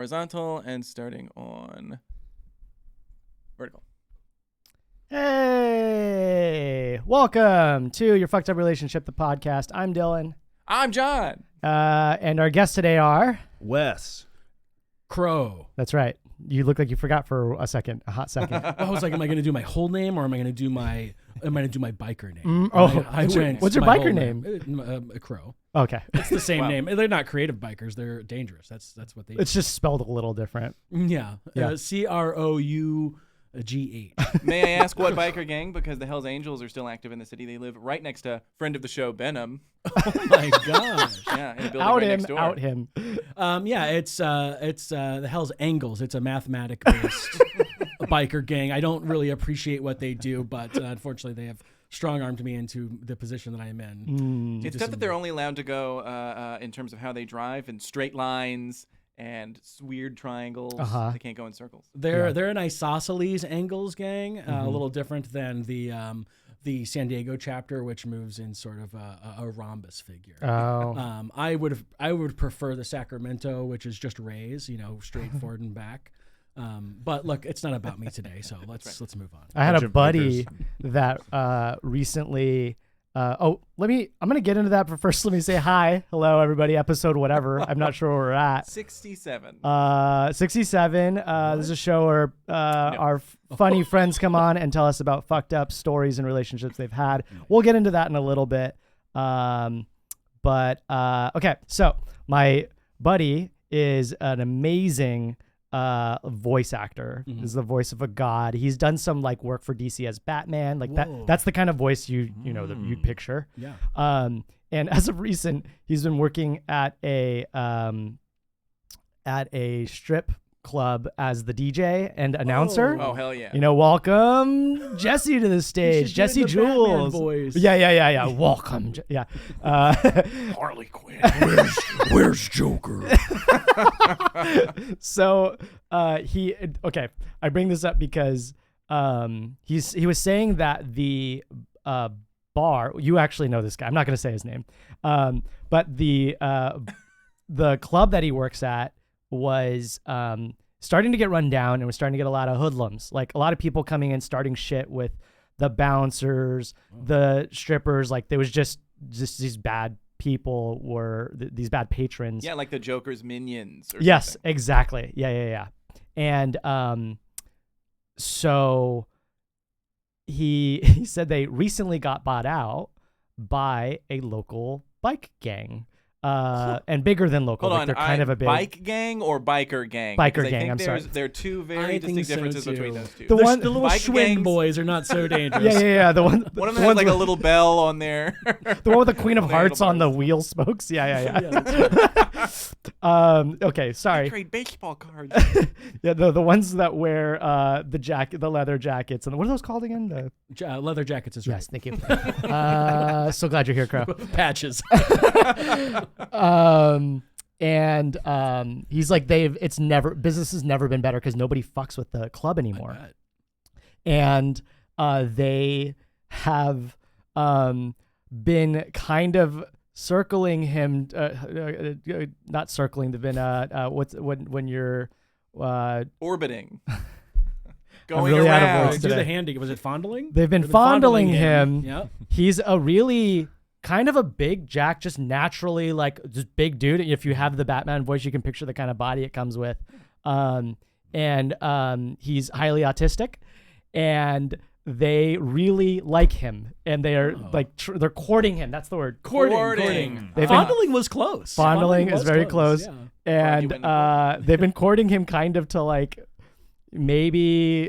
Horizontal and starting on vertical. Hey, welcome to Your Fucked Up Relationship, the podcast. I'm Dylan. I'm John. And our guests today are Wes. Crowe. That's right. You look like you forgot for a hot second. I was like, am I going to do my whole name or am I going to do my biker name? What's your biker name? Crowe. Okay. It's the same name. They're not creative bikers. They're dangerous. That's what they do. It's just spelled a little different. Yeah. CROUGH. May I ask what biker gang? Because the Hells Angels are still active in the city. They live right next to friend of the show, Benham. Oh my gosh. Yeah, in a building next door. Out him. It's the Hell's Angles. It's a mathematic-based biker gang. I don't really appreciate what they do, but unfortunately they have strong-armed me into the position that I am in. It's tough that they're only allowed to go in terms of how they drive in straight lines and weird triangles. They can't go in circles. They're an isosceles angles gang, a little different than the San Diego chapter, which moves in sort of a rhombus figure. Oh. I would prefer the Sacramento, which is just rays, straight forward and back. But look, it's not about me today, so let's move on. I had a buddy that recently. I'm gonna get into that, but first let me say hi, hello everybody. Episode whatever. I'm not sure where we're at. 67. 67. This is a show where our funny friends come on and tell us about fucked up stories and relationships they've had. We'll get into that in a little bit. Okay. So my buddy is an amazing voice actor. Is the voice of a god. He's done some work for DC as Batman. That's the kind of voice that you'd picture. Yeah. And as of recent, he's been working at a strip club as the DJ and announcer. Oh hell yeah. Welcome Jesse to the stage. Jesse Jules. Voice. Yeah. Welcome. Yeah. Harley Quinn. Where's Joker? So I bring this up because he was saying that the bar, you actually know this guy, I'm not going to say his name, but the club that he works at was starting to get run down and was starting to get a lot of hoodlums, like a lot of people coming in starting shit with the bouncers, the strippers. There was just these bad people were these bad patrons. Yeah, like the Joker's minions. Yes, something. exactly. Yeah. And so he said they recently got bought out by a local bike gang. And bigger than local. Hold on, they're kind of a big bike gang or biker gang? Biker gang. I'm sorry. There are two very distinct differences between those two. The little bike Schwinn gangs, boys are not so dangerous. Yeah. one of them has a little bell on there. The one with the Queen of Hearts on the wheel spokes. Yeah. Okay, sorry. I trade baseball cards. Yeah, the ones that wear the leather jackets, and what are those called again? The Leather jackets is right. Yes, thank you. So glad you're here, Crowe. Patches. He's like business has never been better because nobody fucks with the club anymore. And they have been kind of circling him, not circling. They've been when you're orbiting. Going really around. Out of words do today. the handy. Was it fondling? They've been fondling him. Yep. He's a really kind of a big jack, just naturally just big dude. If you have the Batman voice, you can picture the kind of body it comes with. And he's highly autistic, and they really like him, and they are they're courting him. That's the word. Courting. Fondling was close. Fondling is very close. Yeah. And they've been courting him kind of to maybe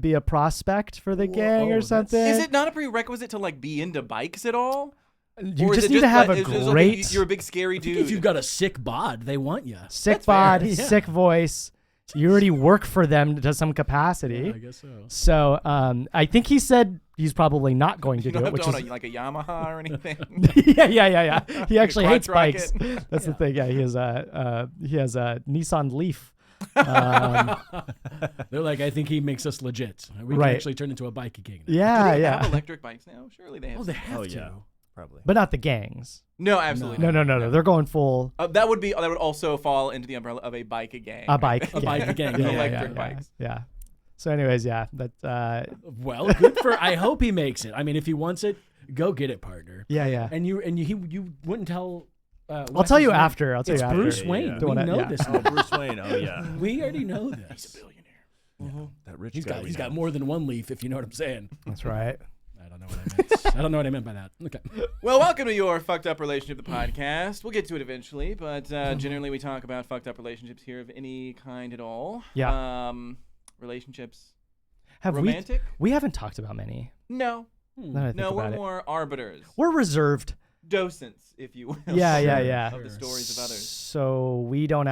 be a prospect for the gang or something. Is it not a prerequisite to be into bikes at all? You just need to have a great. You're a big scary dude. If you've got a sick bod, they want you. Sick bod, sick voice. You already work for them to some capacity. Yeah, I guess so. So I think he said he's probably not going to you do don't it. Which have is to own a Yamaha or anything. Yeah. He actually hates bikes. Rocket. That's the thing. Yeah, he has a Nissan Leaf. They're like, I think he makes us legit. We can actually turn into a bike gang now. Yeah, Do they have electric bikes now? Surely they have. Oh, they have to. Yeah. probably. But not the gangs. No, absolutely. No. They're going full. That would also fall into the umbrella of a bike gang. A bike. A bike gang. Electric bikes. Yeah. So, anyways, yeah. That. Well, good for. I hope he makes it. I mean, if he wants it, go get it, partner. Yeah. And you wouldn't tell. I'll tell you after. It's Bruce Wayne. We know this. Oh, Bruce Wayne. Oh yeah. We already know this. He's a billionaire. Yeah, that rich He's guy. got got more than one leaf, if you know what I'm saying. That's right. I don't know what I meant. I don't know what I meant by that. Okay. Well, welcome to your Fucked Up Relationship, the podcast. We'll get to it eventually, but generally we talk about fucked up relationships here of any kind at all. Yeah. Relationships. Have romantic? We haven't talked about many. No. No, we're more arbiters. We're reserved. Docents, if you will. Yeah. Of the stories of others. So we don't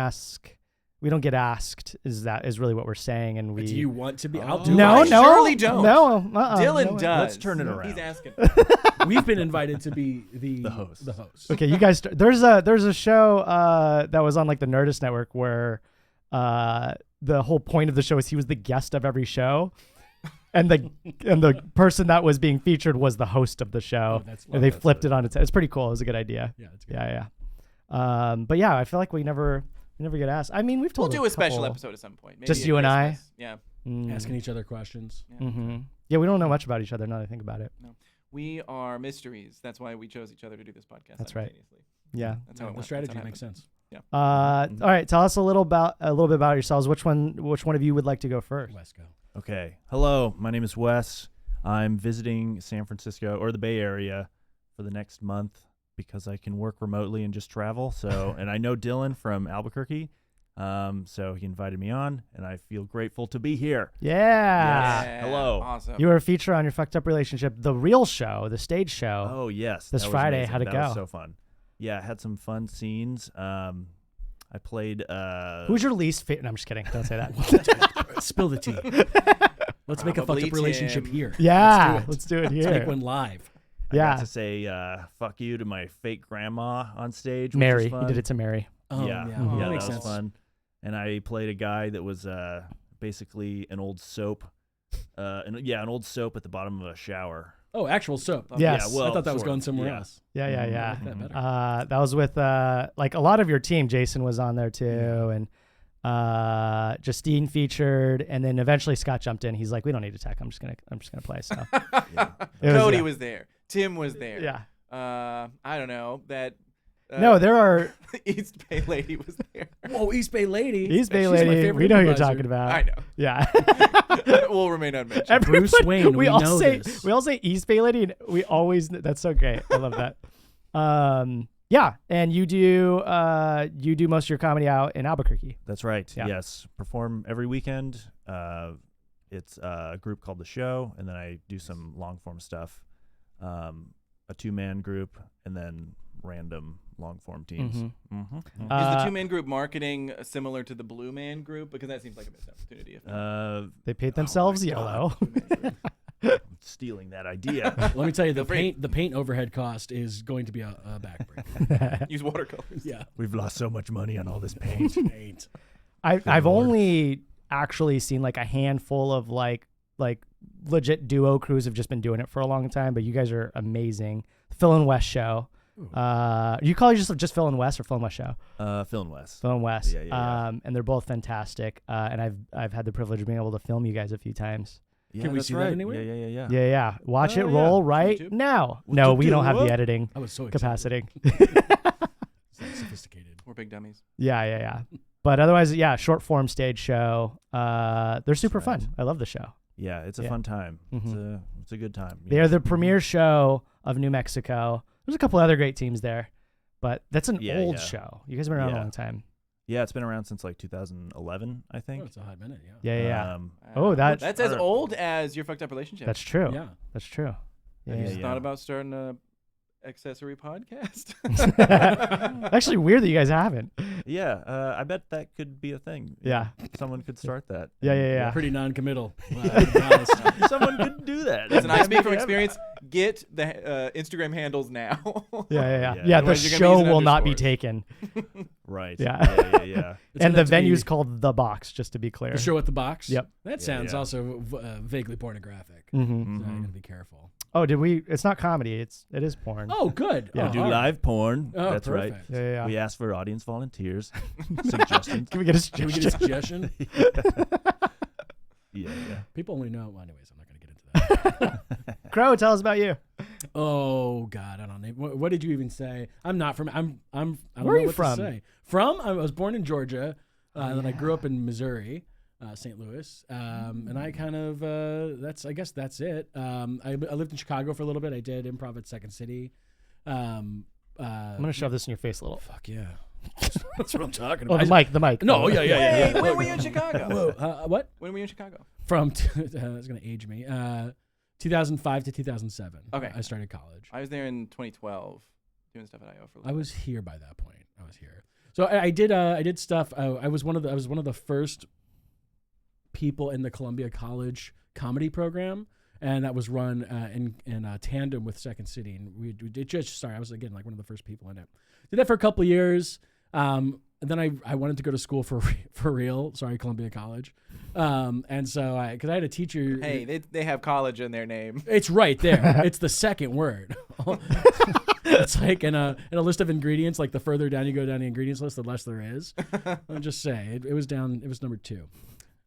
get asked. Is really what we're saying, and we. Do you want to be? I'll Oh. do No, it. no, surely don't. No, Dylan does. Let's turn it around. He's asking. We've been invited to be the host. The host. Okay, you guys. There's a show that was on like the Nerdist Network where the whole point of the show is he was the guest of every show. And the person that was being featured was the host of the show. And they flipped it on its head. It's pretty cool. It was a good idea. Yeah, it's good. Yeah. But yeah, I feel like we never get asked. I mean, we'll do a special episode at some point. Maybe just at you and I? Christmas. Yeah. Asking each other questions. Yeah. Mm-hmm. Yeah, we don't know much about each other now that I think about it. No. We are mysteries. That's why we chose each other to do this podcast. That's right. simultaneously. Yeah. That's how it The went. strategy That's how it makes happened. sense. Yeah. All right. Tell us a little bit about yourselves. Which one of you would like to go first? Let's go. Okay. Hello, my name is Wes. I'm visiting San Francisco or the Bay Area for the next month because I can work remotely and just travel. So, and I know Dylan from Albuquerque, so he invited me on, and I feel grateful to be here. Yeah. Yes. Hello. Awesome. You were a feature on your Fucked Up Relationship, the real show, the stage show. Oh yes, This that was Friday. amazing. How'd it that go? Was so fun. Yeah, I had some fun scenes. I played. Who's your least favorite? No, I'm just kidding. Don't say that. Spill the tea. Let's make a fucked Probably up relationship Tim. here. Yeah, let's do it Let's make here. one live. I Yeah. got to say fuck you to my fake grandma on stage. Which Mary, was fun. you did it to Mary. Oh, yeah, yeah. Mhm. yeah, That makes that sense. was fun. And I played a guy that was basically an old soap. An old soap at the bottom of a shower. Oh, actual soap. Yes. Yeah, well, I thought that was sort going of, somewhere yeah. else. Yeah. I like that better. That was with like a lot of your team. Jason was on there too, and Justine featured, and then eventually Scott jumped in. He's like, "We don't need a tech. I'm just gonna play." So Cody was there. Tim was there. yeah. I don't know that. No, there are East Bay lady was there. Oh, East Bay Lady. East Bay She's my Lady. favorite We know who you're improviser. talking about. I know. Yeah. Will remain unmentioned. Bruce Everybody- Wayne, we all know say this. we all say East Bay Lady, and we always. That's so great. I love that. Yeah, and you do most of your comedy out in Albuquerque. That's right. Yeah. Yes, perform every weekend. It's a group called The Show, and then I do some long form stuff. A 2-man group, and then random long form teams. Mhm. Is the 2-man group marketing similar to the Blue Man group? Because that seems like a missed opportunity. If not. They paint themselves yellow. Stealing that idea. Let me tell you, the Feel free. paint overhead cost is going to be a backbreaker. Use watercolors. Yeah. We've lost so much money on all this paint. Paint. I've only actually seen like a handful of like legit duo crews have just been doing it for a long time, but you guys are amazing. Phil and Wes show. You call yourself just Phil and Wes or Phil and Wes show? Phil and Wes. Phil and Wes. Yeah. And they're both fantastic. And I've had the privilege of being able to film you guys a few times. Yeah, Can we that's see that right. anywhere? Yeah. Yeah. Watch Oh, it yeah. roll On right YouTube? now. What No, to we do, don't have what? the editing I was so excited. capacity. It's sophisticated. We're big dummies. Yeah. But otherwise, yeah, short form stage show. They're super right. fun. I love the show. Yeah, it's a Yeah. fun time. Mhm. It's a good time. They're the premier show of New Mexico. There's a couple other great teams there, but that's an Yeah, old yeah. show. You guys have been around a Yeah. long time. Yeah, it's been around since like 2011, I Oh, think. it's a hot minute, yeah. Yeah. Wow. That's- That's as old as your fucked up relationship. That's true. Yeah. That's true. Have you Yeah. thought about starting a accessory podcast? Actually, weird that you guys haven't. Yeah, I bet that could be a thing. Yeah. Someone could start that. Yeah. Pretty non-committal. To be honest. Someone could do that. Listen, I speak from experience. Get the Instagram handles now. Yeah. Yeah. Yeah, the Otherwise you're gonna be show using will not be underscores. taken. Right. Yeah. Yeah. And the venue's called The Box, just to be clear. The show at the box. Yep. That sounds also vaguely pornographic. Mm-hmm. So I gotta be careful. Oh, did we? It's not comedy. It is porn. Oh, good. Yeah. We do live porn. Oh, That's perfect. right. Yeah. We ask for audience volunteers, suggestions. Can we get a Can we get a suggestion? Yeah. People only know. Well, anyways, I'm not gonna get into that. Crowe, tell us about you. Oh God, I don't know. What did you even say? I'm not from. I don't Where are know you what from? to say. I was born in Georgia, and then I grew up in Missouri, St. Louis, and I kind of I guess that's it. I lived in Chicago for a little bit. I did improv at Second City. I'm gonna shove this in your face a little. Fuck yeah, that's what I'm talking Oh, about. the mic. No, yeah. Hey, when were you in Chicago? Whoa, what? When were you in Chicago? From it's gonna age me. 2005 to 2007. Okay. I started college. I was there in 2012 doing stuff at IO for a little I was here by that point. I was here. So I did stuff. I was one of the first people in the Columbia College comedy program, and that was run in tandem with Second City. And we did just sorry, I was again like one of the first people in it. Did that for a couple of years. And then I wanted to go to school for real. Sorry, Columbia College. And so because I had a teacher. Hey, they have college in their name. It's right there. It's the second word. It's like in a list of ingredients. Like the further down you go down the ingredients list, the less there is. I'll just say it was down. It was number 2.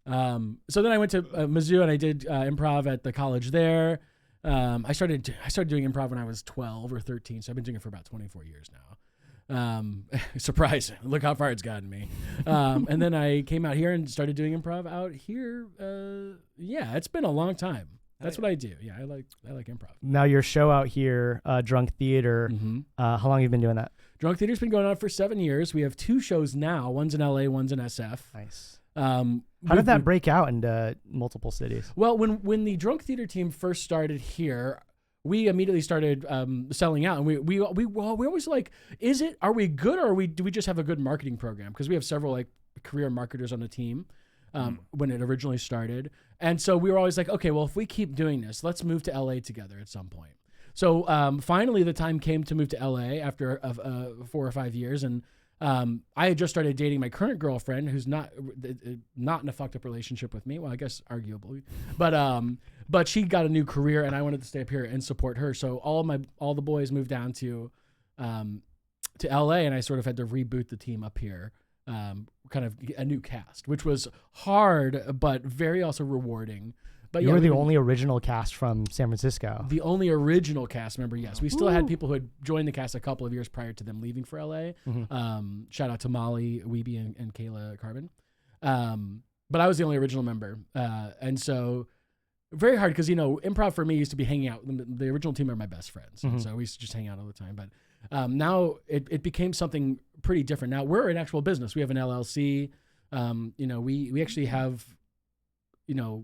So then I went to Mizzou and I did improv at the college there. I started doing improv when I was 12 or 13. So I've been doing it for about 24 years now. Surprising. Look how far it's gotten me. And then I came out here and started doing improv out here. Yeah, it's been a long time. That's what I do. Yeah, I like improv. Now your show out here, Drunk Theater. Mm-hmm. How long have you been doing that? Drunk Theater's been going on for 7 years. We have 2 shows now. One's in LA, one's in SF. Nice. How did that break out into multiple cities? Well, when the Drunk Theater team first started here, we immediately started selling out, and we always like, are we good, or do we just have a good marketing program? Because we have several like career marketers on the team when it originally started, and so we were always like, okay, well, if we keep doing this, let's move to LA together at some point. So finally, the time came to move to LA after 4 or 5 years, and I had just started dating my current girlfriend, who's not in a fucked up relationship with me. Well, I guess arguably, but she got a new career, and I wanted to stay up here and support her. So all the boys moved down to LA, and I sort of had to reboot the team up here, kind of a new cast, which was hard but very also rewarding. But you were the only original cast from San Francisco. The only original cast member, yes. We still had people who had joined the cast a couple of years prior to them leaving for LA. Mm-hmm. Shout out to Molly Weeby and Kayla Carbon. But I was the only original member. And so very hard because, improv for me used to be hanging out. The original team are my best friends. Mm-hmm. And so we used to just hang out all the time. But now it became something pretty different. Now we're an actual business. We have an LLC. We actually have...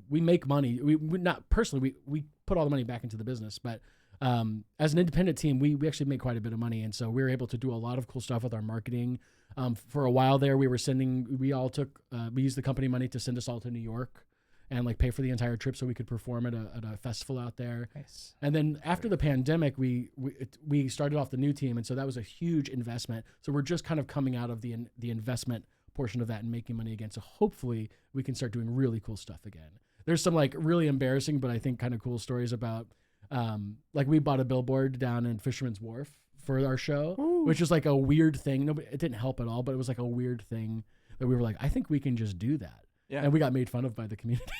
we make money. We not personally, we put all the money back into the business, but as an independent team, we actually make quite a bit of money. And so we were able to do a lot of cool stuff with our marketing. For a while there, we used the company money to send us all to New York and like pay for the entire trip so we could perform at a festival out there. Nice. And then after the pandemic, we started off the new team. And so that was a huge investment. So we're just kind of coming out of the investment portion of that and making money again. So hopefully we can start doing really cool stuff again. There's some like really embarrassing, but I think kind of cool stories about, like we bought a billboard down in Fisherman's Wharf for our show, which was like a weird thing. It didn't help at all, but it was like a weird thing that we were like, I think we can just do that. Yeah. And we got made fun of by the community.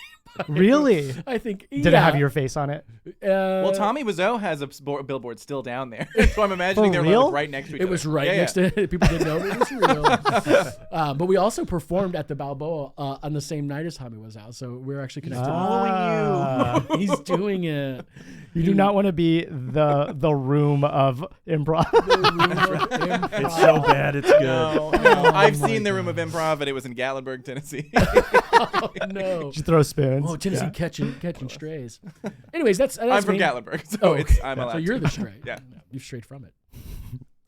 Really? I think. Did it have your face on it? Well, Tommy Wiseau has a billboard still down there. So I'm imagining they're right next to each other. It was next to it. People didn't know it was real. But we also performed at the Balboa on the same night as Tommy was out. So we're actually connected. Following you. He's doing it. You do not want to be the room of improv. It's so bad, it's good. No. I've seen the Room of Improv, and it was in Gatlinburg, Tennessee. Oh, no. Just throw spoons. Oh, Tennessee catching strays. Anyways, that's I'm from me. Gatlinburg, so I'm allowed. So you're the stray. Yeah. You're straight from it.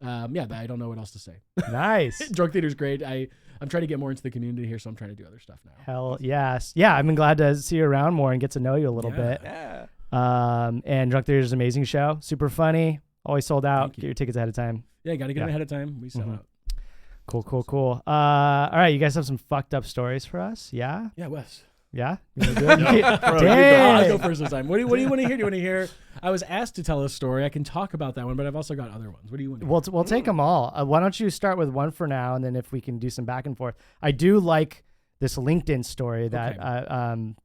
I don't know what else to say. Nice. Drunk Theater's great. I'm trying to get more into the community here, so I'm trying to do other stuff now. Hell yes. Yeah, I've been glad to see you around more and get to know you a little bit. Yeah. And Drunk Theater's an amazing show. Super funny. Always sold out. Get your tickets ahead of time. Yeah, got to get them ahead of time. We sell out. Cool. All right, you guys have some fucked up stories for us? Yeah? Yeah, Wes. Yeah? You wanna do it? Bro, Dang. I'll go first this time. What do you want to hear? Do you want to hear? I was asked to tell a story. I can talk about that one, but I've also got other ones. What do you want to hear? We'll take them all. Why don't you start with one for now, and then if we can do some back and forth. I do like this LinkedIn story that,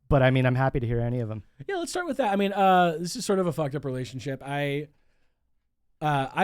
but I mean, I'm happy to hear any of them. Yeah, let's start with that. I mean, this is sort of a fucked up relationship. I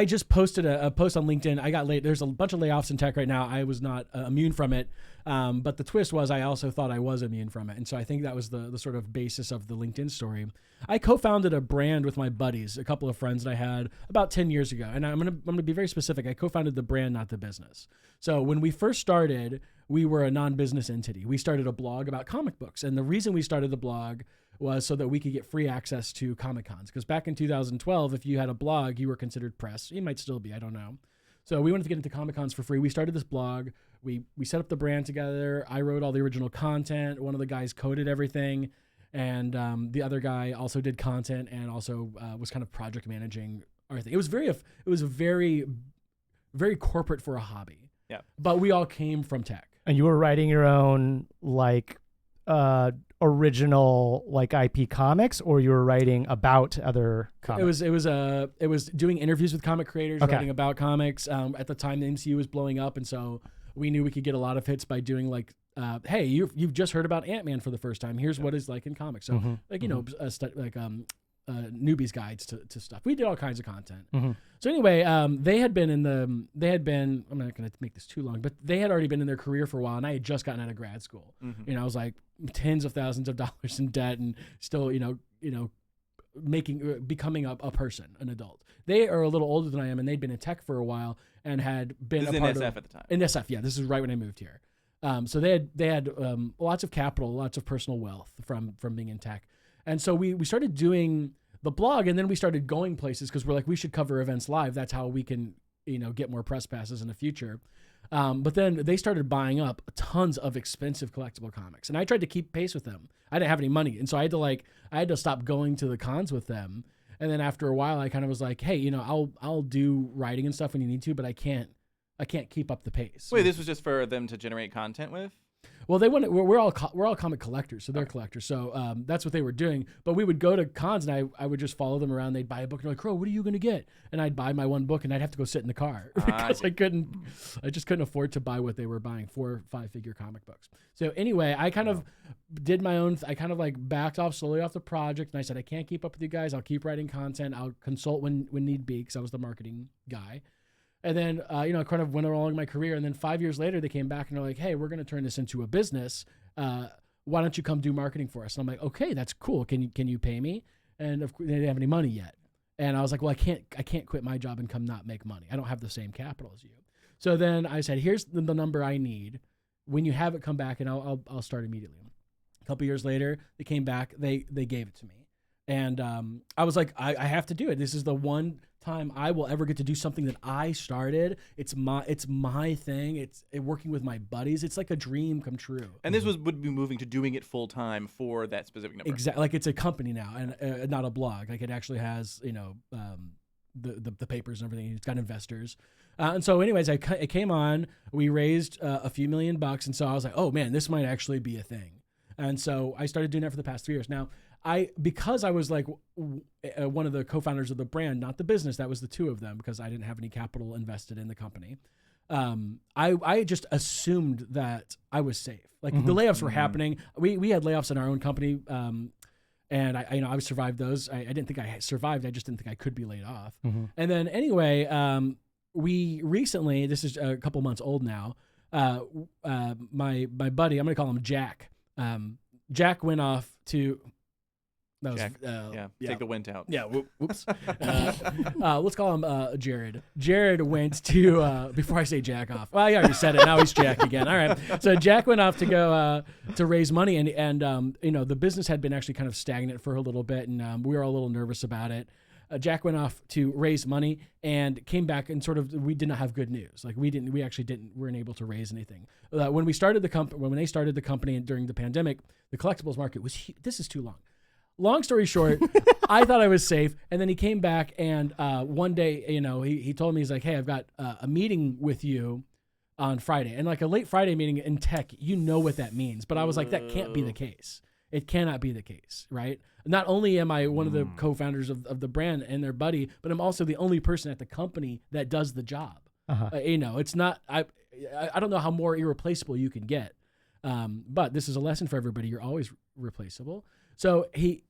just posted a post on LinkedIn. I got laid. There's a bunch of layoffs in tech right now. I was not immune from it. But the twist was I also thought I was immune from it. And so I think that was the sort of basis of the LinkedIn story. I co-founded a brand with my buddies, a couple of friends that I had about 10 years ago. And I'm gonna be very specific. I co-founded the brand, not the business. So when we first started, we were a non-business entity. We started a blog about comic books. And the reason we started the blog was so that we could get free access to Comic-Cons. Because back in 2012, if you had a blog, you were considered press. You might still be, I don't know. So we wanted to get into Comic-Cons for free. We started this blog. We set up the brand together. I wrote all the original content. One of the guys coded everything. And the other guy also did content and also was kind of project managing everything. It was very, very corporate for a hobby. Yeah. But we all came from tech. And you were writing your own like original like IP comics, or you were writing about other comics? It was doing interviews with comic creators, Okay. writing about comics. At the time, the MCU was blowing up, and so we knew we could get a lot of hits by doing like, hey, you've just heard about Ant-Man for the first time. Here's what it's like in comics. So newbies guides to stuff. We did all kinds of content. So anyway, they had been I'm not going to make this too long, but they had already been in their career for a while, and I had just gotten out of grad school. You know, I was like tens of thousands of dollars in debt and still, becoming a person, an adult. They are a little older than I am, and they'd been in tech for a while and had been This is a in part SF of, at the time. in SF. Yeah, this is right when I moved here. So they had lots of capital, lots of personal wealth from being in tech. And so we started doing the blog, and then we started going places because we're like, we should cover events live. That's how we can, get more press passes in the future. But then they started buying up tons of expensive collectible comics, and I tried to keep pace with them. I didn't have any money, and so I had to stop going to the cons with them. And then after a while, I kind of was like, hey, I'll do writing and stuff when you need to, but I can't keep up the pace. Wait, this was just for them to generate content with? Well, they wanted. We're all comic collectors, so they're collectors. So that's what they were doing. But we would go to cons, and I would just follow them around. They'd buy a book, and they're like, "Crowe, what are you going to get?" And I'd buy my one book, and I'd have to go sit in the car because I just couldn't afford to buy what they were buying, 4 or 5 figure comic books. So anyway, I kind of did my own. I kind of like backed off slowly off the project, and I said, I can't keep up with you guys. I'll keep writing content. I'll consult when need be, because I was the marketing guy. And then, I kind of went along my career. And then 5 years later, they came back and they're like, hey, we're going to turn this into a business. Why don't you come do marketing for us? And I'm like, okay, that's cool. Can you pay me? And of course, they didn't have any money yet. And I was like, well, I can't quit my job and come not make money. I don't have the same capital as you. So then I said, here's the number I need. When you have it, come back and I'll start immediately. A couple years later, they came back. They gave it to me. And I was like, I have to do it. This is the one time I will ever get to do something that I started. It's my thing. It's working with my buddies. It's like a dream come true. And this would be moving to doing it full time for that specific number. Exactly. Like it's a company now and not a blog. Like it actually has, the papers and everything. It's got investors. And so anyways, it came on, we raised a few $1 million. And so I was like, oh man, this might actually be a thing. And so I started doing that for the past 3 years. Now, because I was like one of the co-founders of the brand, not the business, that was the two of them, because I didn't have any capital invested in the company. I just assumed that I was safe. Like the layoffs were happening. We had layoffs in our own company. And I survived those. I didn't think I survived. I just didn't think I could be laid off. And then anyway, we recently, this is a couple months old now. My buddy, I'm going to call him Jack. Jack went off to, Jack. Take the wind out. Yeah, whoops. Let's call him Jared. Jared went to, before I say Jack off. Well, I already said it. Now he's Jack again. All right. So Jack went off to go to raise money. And the business had been actually kind of stagnant for a little bit. And we were all a little nervous about it. Jack went off to raise money and came back and we did not have good news. Like we weren't able to raise anything. When they started the company and during the pandemic, the collectibles market was, this is too long. Long story short, I thought I was safe. And then he came back and one day, he told me, he's like, hey, I've got a meeting with you on Friday. And like a late Friday meeting in tech, you know what that means. But I was like, that can't be the case. It cannot be the case, right? Not only am I one of the co-founders of the brand and their buddy, but I'm also the only person at the company that does the job. It's not, I don't know how more irreplaceable you can get. But this is a lesson for everybody. You're always replaceable. So he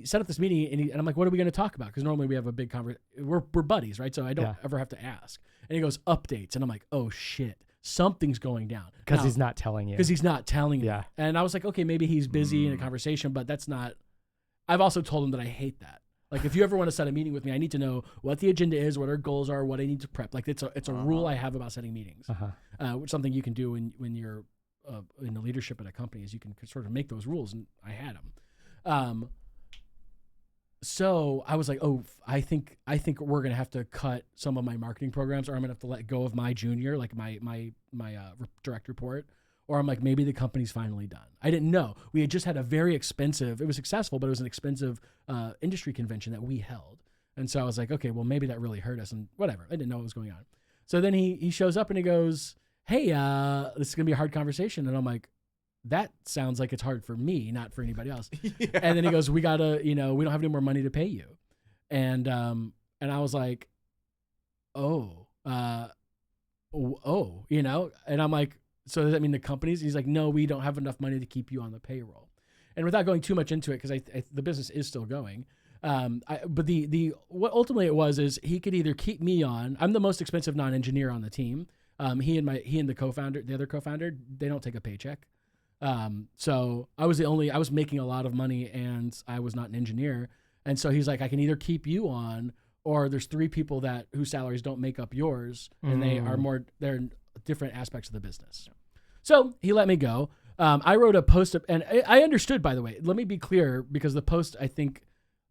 set up this meeting and I'm like, what are we going to talk about? Because normally we have a big conversation. We're buddies, right? So I don't ever have to ask. And he goes, updates. And I'm like, oh shit, something's going down. Because he's not telling you. Because he's not telling me. Yeah. And I was like, okay, maybe he's busy in a conversation, but that's not, I've also told him that I hate that. Like if you ever want to set a meeting with me, I need to know what the agenda is, what our goals are, what I need to prep. Like it's a rule I have about setting meetings, which is something you can do when you're in the leadership at a company is you can sort of make those rules, and I had them. So I was like, oh, I think we're gonna have to cut some of my marketing programs, or I'm gonna have to let go of my junior, like my direct report, or I'm like, maybe the company's finally done. I didn't know. We had just had a very expensive. It was successful, but it was an expensive industry convention that we held, and so I was like, okay, well maybe that really hurt us, and whatever. I didn't know what was going on. So then he shows up and he goes, hey, this is gonna be a hard conversation, and I'm like, that sounds like it's hard for me, not for anybody else. Yeah. And then he goes, we gotta, we don't have any more money to pay you. And I was like, and I'm like, so does that mean the companies? He's like, no, we don't have enough money to keep you on the payroll. And without going too much into it, because the business is still going. But what ultimately it was is he could either keep me on. I'm the most expensive non-engineer on the team. He and the other co-founder, they don't take a paycheck. So I was making a lot of money and I was not an engineer. And so he's like, I can either keep you on, or there's 3 people whose salaries don't make up yours. And they're in different aspects of the business. So he let me go. I wrote a post and I understood, by the way, let me be clear, because the post, I think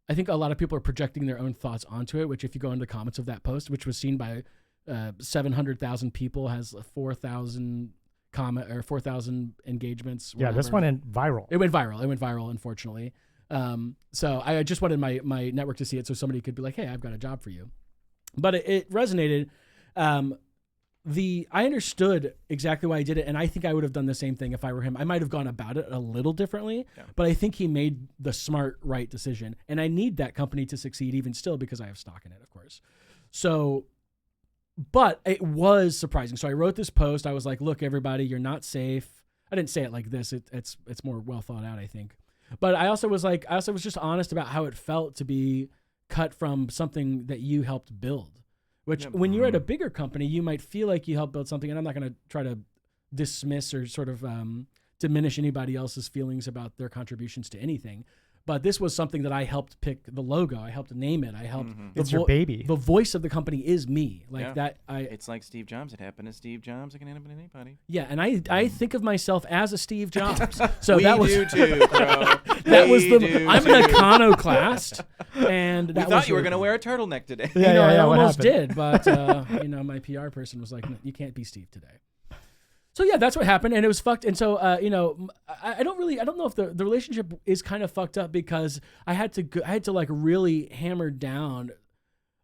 a lot of people are projecting their own thoughts onto it, which if you go into the comments of that post, which was seen by 700,000 people, has 4,000 comment or 4,000 engagements. Yeah, this one went viral. It went viral, unfortunately. So I just wanted my network to see it so somebody could be like, hey, I've got a job for you. But it resonated. I understood exactly why I did it, and I think I would have done the same thing if I were him. I might have gone about it a little differently, but I think he made the smart, right decision. And I need that company to succeed even still because I have stock in it, of course. So, but it was surprising. So I wrote this post. I was like, look, everybody, you're not safe. I didn't say it like this. It's more well thought out, I think. But I also was just honest about how it felt to be cut from something that you helped build. Which, when you're at a bigger company, you might feel like you helped build something. And I'm not going to try to dismiss or sort of diminish anybody else's feelings about their contributions to anything. But this was something that I helped pick the logo. I helped name it. I helped. It's your baby. The voice of the company is me. Like that. It's like Steve Jobs. It happened to Steve Jobs. It can happen to anybody. Yeah, and I think of myself as a Steve Jobs. So we that was do too, bro. I'm an iconoclast, and we thought you were gonna wear a turtleneck today. Yeah, I almost did, but my PR person was like, you can't be Steve today. So yeah, that's what happened, and it was fucked. And so I don't know if the relationship is kind of fucked up because I had to like really hammer down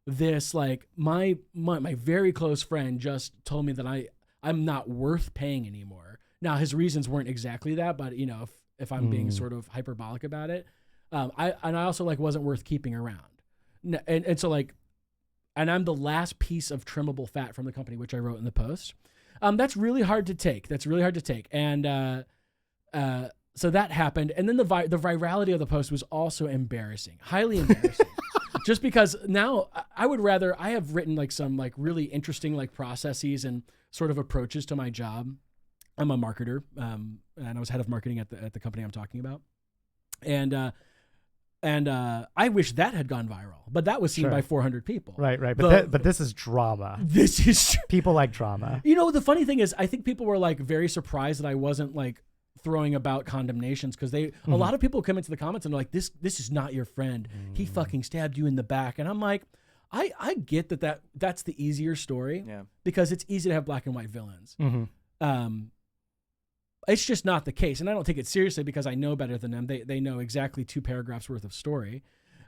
this, like my very close friend just told me that I'm not worth paying anymore. Now his reasons weren't exactly that, but if I'm being sort of hyperbolic about it, I also like wasn't worth keeping around, and so like, and I'm the last piece of trimmable fat from the company, which I wrote in the post. That's really hard to take. And so that happened. And then the virality of the post was also embarrassing, highly embarrassing. Just because now I have written like some like really interesting like processes and sort of approaches to my job. I'm a marketer, and I was head of marketing at the company I'm talking about. And I wish that had gone viral, but that was seen by 400 people. Right. But this is drama. This is people like drama. The funny thing is, I think people were like very surprised that I wasn't like throwing about condemnations, because a lot of people come into the comments and they're like, this is not your friend. He fucking stabbed you in the back. And I'm like, I get that's the easier story, because it's easy to have black and white villains. It's just not the case. And I don't take it seriously because I know better than them. They know exactly 2 paragraphs worth of story.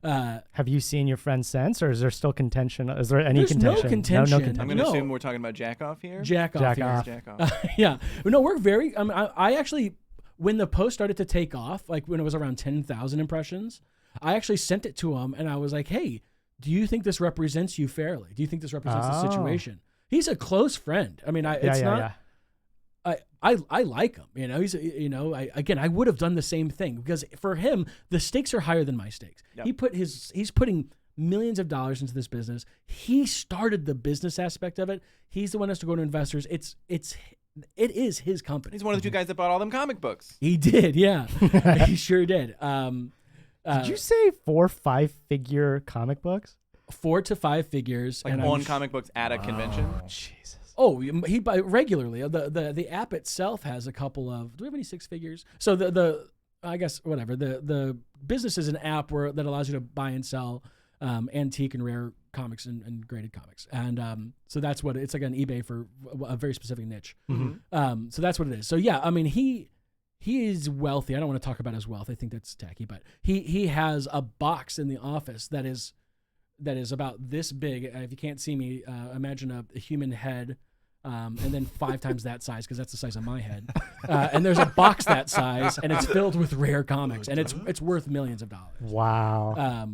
Have you seen your friend since, or is there still contention? Is there any There's contention? no contention. I'm going to No. assume we're talking about jack off here. Jack off. Here. Jack off. Yeah. No, we're very. I actually, when the post started to take off, like when it was around 10,000 impressions, I actually sent it to him, and I was like, "Hey, do you think this represents you fairly? Do you think this represents the situation?" He's a close friend. I mean, it's not. I like him. You know, he's I would have done the same thing because for him the stakes are higher than my stakes. Yep. He's putting millions of dollars into this business. He started the business aspect of it. He's the one that has to go to investors. It is his company. He's one of the two guys that bought all them comic books. He did, yeah. He sure did. Did you say 4-5-figure comic books? 4 to 5 figures, like on comic books at a convention. Jesus. Oh, he buy regularly. The app itself has a couple of. Do we have any 6 figures? So the I guess whatever the business is an app that allows you to buy and sell antique and rare comics and graded comics, and so that's what it's like on eBay for a very specific niche. Mm-hmm. So that's what it is. So yeah, I mean he is wealthy. I don't want to talk about his wealth. I think that's tacky, but he has a box in the office that is about this big. If you can't see me, imagine a human head, and then 5 times that size because that's the size of my head. And there's a box that size, and it's filled with rare comics, and it's worth millions of dollars. Wow.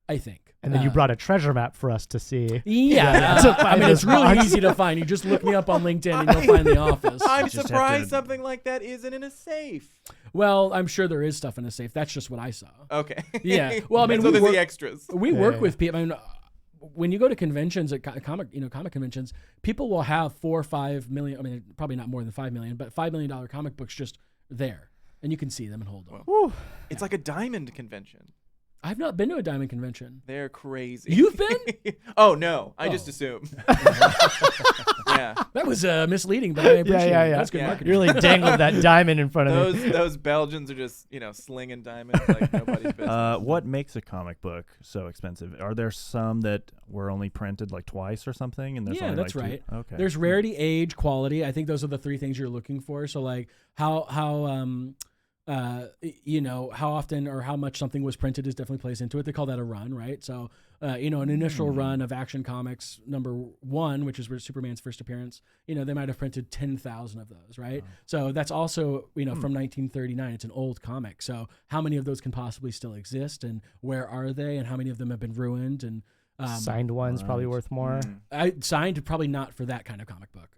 I think. And then you brought a treasure map for us to see. Yeah, I mean it's really easy to find. You just look me up on LinkedIn and you'll find the office. I'm surprised something like that isn't in a safe. Well, I'm sure there is stuff in a safe. That's just what I saw. Okay. Yeah. Well, I mean, so there's the extras. We work with people. I mean, when you go to conventions at comic conventions, people will have 4 or 5 million. I mean, probably not more than 5 million, but $5 million comic books just there, and you can see them and hold them. Well, it's like a diamond convention. I've not been to a diamond convention. They're crazy. You've been? Oh no, I just assumed. Yeah, that was misleading, but I appreciate it. That's good marketing. You really dangled that diamond in front of me. Those Belgians are just slinging diamonds like nobody's business. What makes a comic book so expensive? Are there some that were only printed like twice or something? And there's only that's like right. Okay. There's rarity, age, quality. I think those are the 3 things you're looking for. So like how often or how much something was printed is definitely plays into it. They call that a run, right? So, an initial run of Action Comics #1, which is where Superman's first appearance, they might have printed 10,000 of those, right? So that's also, from 1939. It's an old comic. So how many of those can possibly still exist, and where are they, and how many of them have been ruined? And signed one's probably worth more. I signed probably not for that kind of comic book.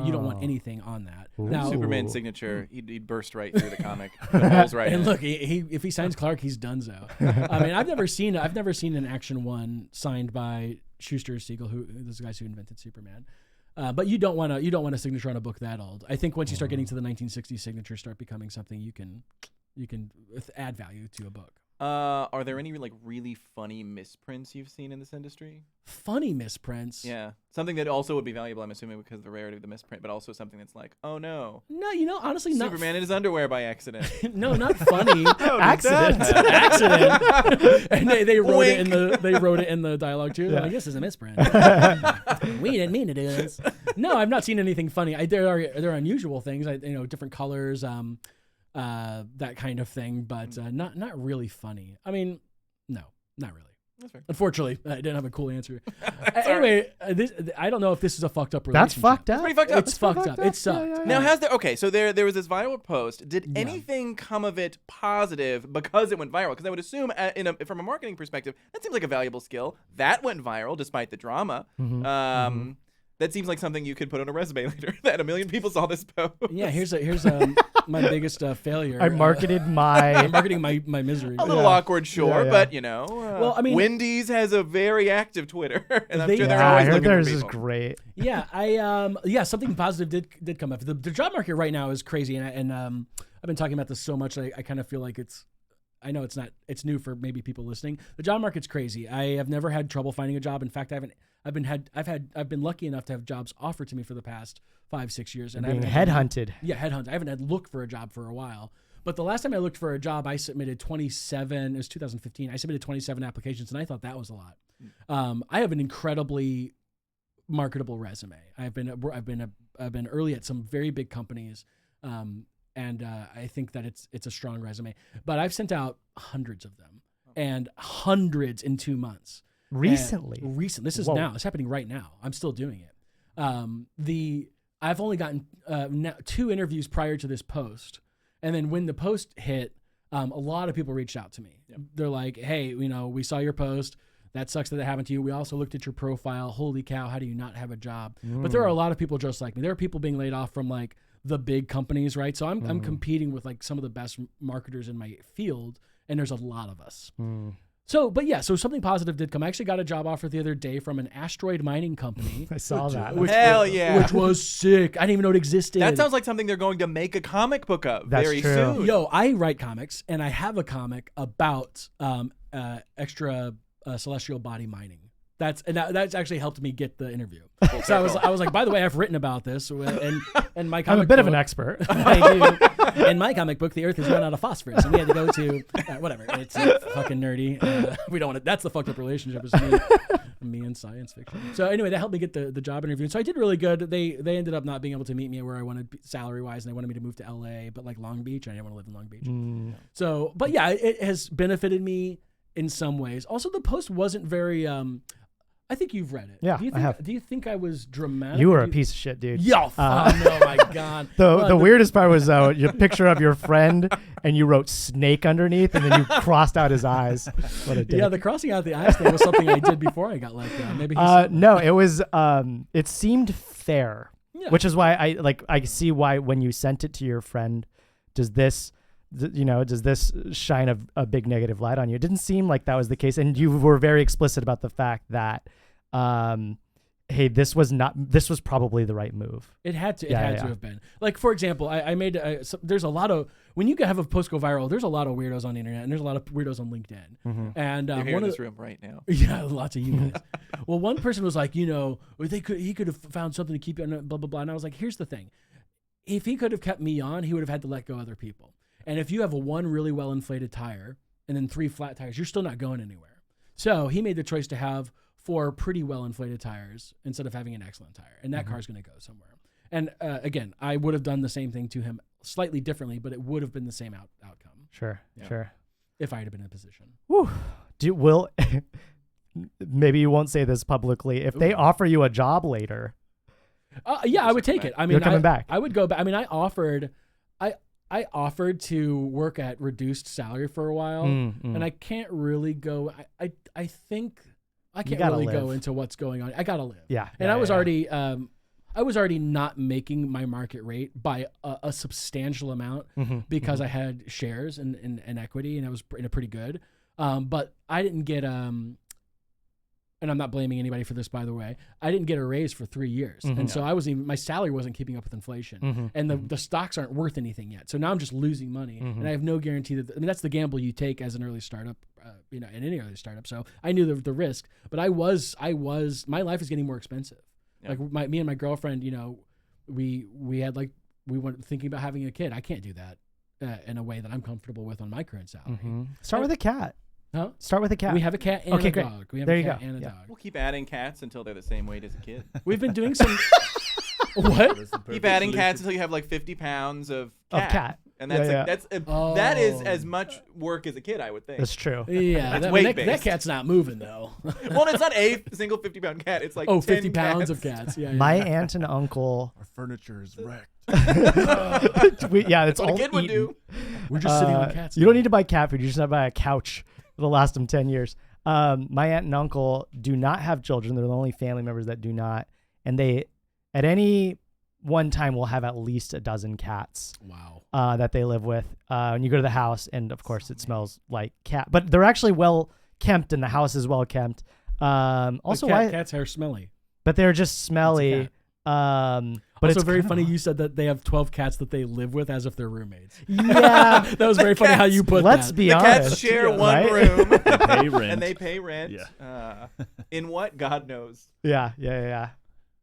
You don't want anything on that. Now, Superman's signature, he'd burst right through the comic. Right and look, if he signs Clark, he's donezo. I mean, I've never seen an Action 1 signed by Schuster or Siegel, who those guys who invented Superman. But you don't want a signature on a book that old. I think once you start getting to the 1960s signatures, start becoming something you can add value to a book. Are there any really funny misprints you've seen in this industry? Funny misprints? Yeah. Something that also would be valuable, I'm assuming, because of the rarity of the misprint, but also something that's like, oh no. No, honestly, not. Superman in his underwear by accident. No, not funny. Accident. And they wrote it in the dialogue too. They're like, this is a misprint. We didn't mean to do this. No, I've not seen anything funny. There are unusual things. Different colors. That kind of thing, but not really funny. I mean, no, not really. That's fair. Unfortunately, I didn't have a cool answer. Anyway, I don't know if this is a fucked up relationship. That's fucked up. It's pretty fucked up. It's fucked up. It sucked. Now, so there was this viral post. Did anything come of it positive because it went viral? Because I would assume, from a marketing perspective, that seems like a valuable skill. That went viral despite the drama. That seemes like something you could put on a resume later. That 1 million people saw this post. Yeah, here's my biggest failure. I'm marketing my misery. A little awkward, sure, but well, I mean, Wendy's has a very active Twitter, and I'm sure they're I always heard looking theirs for is people. great. Yeah, something positive did come up. The job market right now is crazy, and I've been talking about this so much. I kind of feel like I know it's not. It's new for maybe people listening. The job market's crazy. I have never had trouble finding a job. In fact, I've been lucky enough to have jobs offered to me for the past 5-6 years. And being headhunted. Headhunted. I haven't had to look for a job for a while. But the last time I looked for a job, I submitted 27. It was 2015. I submitted 27 applications, and I thought that was a lot. I have an incredibly marketable resume. I've been early at some very big companies. And I think that it's a strong resume. But I've sent out hundreds of them. and hundreds in 2 months. Recently. This is Whoa. now. It's happening right now. I'm still doing it. I've only gotten 2 interviews prior to this post, and then when the post hit, a lot of people reached out to me. Yep. They're like, "Hey, we saw your post. That sucks that happened to you. We also looked at your profile. Holy cow, how do you not have a job?" But there are a lot of people just like me. There are people being laid off from like the big companies, right? So I'm competing with like some of the best marketers in my field, and there's a lot of us. So something positive did come. I actually got a job offer the other day from an asteroid mining company. I saw that. Hell yeah. Which was sick. I didn't even know it existed. That sounds like something they're going to make a comic book of That's very true. soon. Yo, I write comics, and I have a comic about extra celestial body mining. That's actually helped me get the interview. So I was like, by the way, I've written about this, and my comic I'm a bit of book- an expert. I do. In my comic book, the Earth has run out of phosphorus, and we had to go to whatever. It's fucking nerdy. We don't want to. That's the fucked up relationship is me and science fiction. So anyway, that helped me get the job interview. And so I did really good. They ended up not being able to meet me where I wanted salary wise, and they wanted me to move to LA, but like Long Beach, and I didn't want to live in Long Beach. So, but yeah, it has benefited me in some ways. Also, the post wasn't very. I think you've read it. Yeah, do you I think, have. Do you think I was dramatic? You were Do a you- piece of shit, dude. Yo, oh my god. The weirdest part was your picture of your friend, and you wrote snake underneath, and then you crossed out his eyes. What a dick. Yeah, the crossing out the eyes thing was something I did before I got let go. Maybe No, it was. It seemed fair, Yeah. which is why I see why when you sent it to your friend, does this shine a big negative light on you? It didn't seem like that was the case, and you were very explicit about the fact that, hey, this was probably the right move. It had to. It Yeah, had yeah. to have been. Like, for example, I made. There's a lot of when you have a post go viral. There's a lot of weirdos on the internet, and there's a lot of weirdos on LinkedIn. And You're here one in of this room right now. yeah, lots of you guys. Well, one person was like, he could have found something to keep you on, blah blah blah. And I was like, here's the thing: if he could have kept me on, he would have had to let go other people. And if you have one really well inflated tire and then 3 flat tires, you're still not going anywhere. So he made the choice to have 4 pretty well inflated tires instead of having an excellent tire. And that car's going to go somewhere. And again, I would have done the same thing to him slightly differently, but it would have been the same outcome Sure. if I had been in a position. Whew. Maybe you won't say this publicly. If they offer you a job later, Yeah, I would take it. I mean, You're coming back. I would go back. I mean, I offered to work at reduced salary for a while, and I can't really go. I think I can't gotta really go live. into what's going on. I gotta live. Yeah, and yeah, I was yeah. already I was already not making my market rate by a substantial amount because I had shares and equity, and I was pretty good. But I didn't get and I'm not blaming anybody for this, by the way. I didn't get a raise for 3 years, and so my salary wasn't keeping up with inflation, and the stocks aren't worth anything yet. So now I'm just losing money, and I have no guarantee that. I mean, that's the gamble you take as an early startup, in any early startup. So I knew the risk, but I was. My life is getting more expensive. Yeah. Like me and my girlfriend, we went thinking about having a kid. I can't do that in a way that I'm comfortable with on my current salary. Start with a cat. Huh? Start with a cat. We have a cat and Okay, a great. dog. We have There a you cat go. and a Yeah. dog. We'll keep adding cats until they're the same weight as a kid. We've been doing some. What? Keep adding cats until you have like 50 pounds of cat. And that's Yeah, that is as much work as a kid, I would think. That's true. Yeah, that weight-based. cat's not moving though. Well, it's not a single 50-pound cat. It's like 50 10 pounds cats. of cats. Yeah. My aunt and uncle. Our furniture is wrecked. It's That's what all a kid would eaten. do. We're just sitting on cats. You don't need to buy cat food. You just have to buy a couch. It'll last them 10 years. My aunt and uncle do not have children. They're the only family members that do not. And they, at any one time, will have at least a dozen cats. Wow. That they live with. And you go to the house, and of course, it smells like cat. But they're actually well kept, and the house is well kept. Also, Cat's hair smelly. but they're just smelly. But Also it's very kinda- funny you said that they have 12 cats that they live with as if they're roommates. Yeah. That was very funny how you put Let's that. be The honest. cats share Yeah. one Right? room. Pay rent. And they pay rent. Yeah. In what? God knows. Yeah.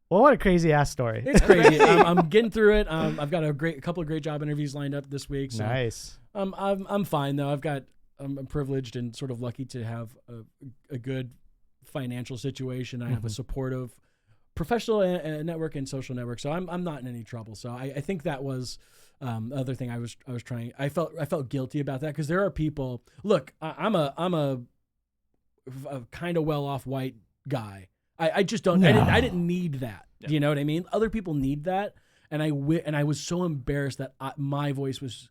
Well, what a crazy ass story. It's crazy. I'm getting through it. I've got a couple of great job interviews lined up this week. So Nice. I'm fine though. I'm privileged and sort of lucky to have a good financial situation. I have a supportive professional network and social network, so I'm not in any trouble. So I think that was Other thing I felt guilty about that because there are people. Look, I'm a kind of well-off white guy. I just don't. No. I didn't need that. Yeah. You know what I mean? Other people need that, and I was so embarrassed that my voice was,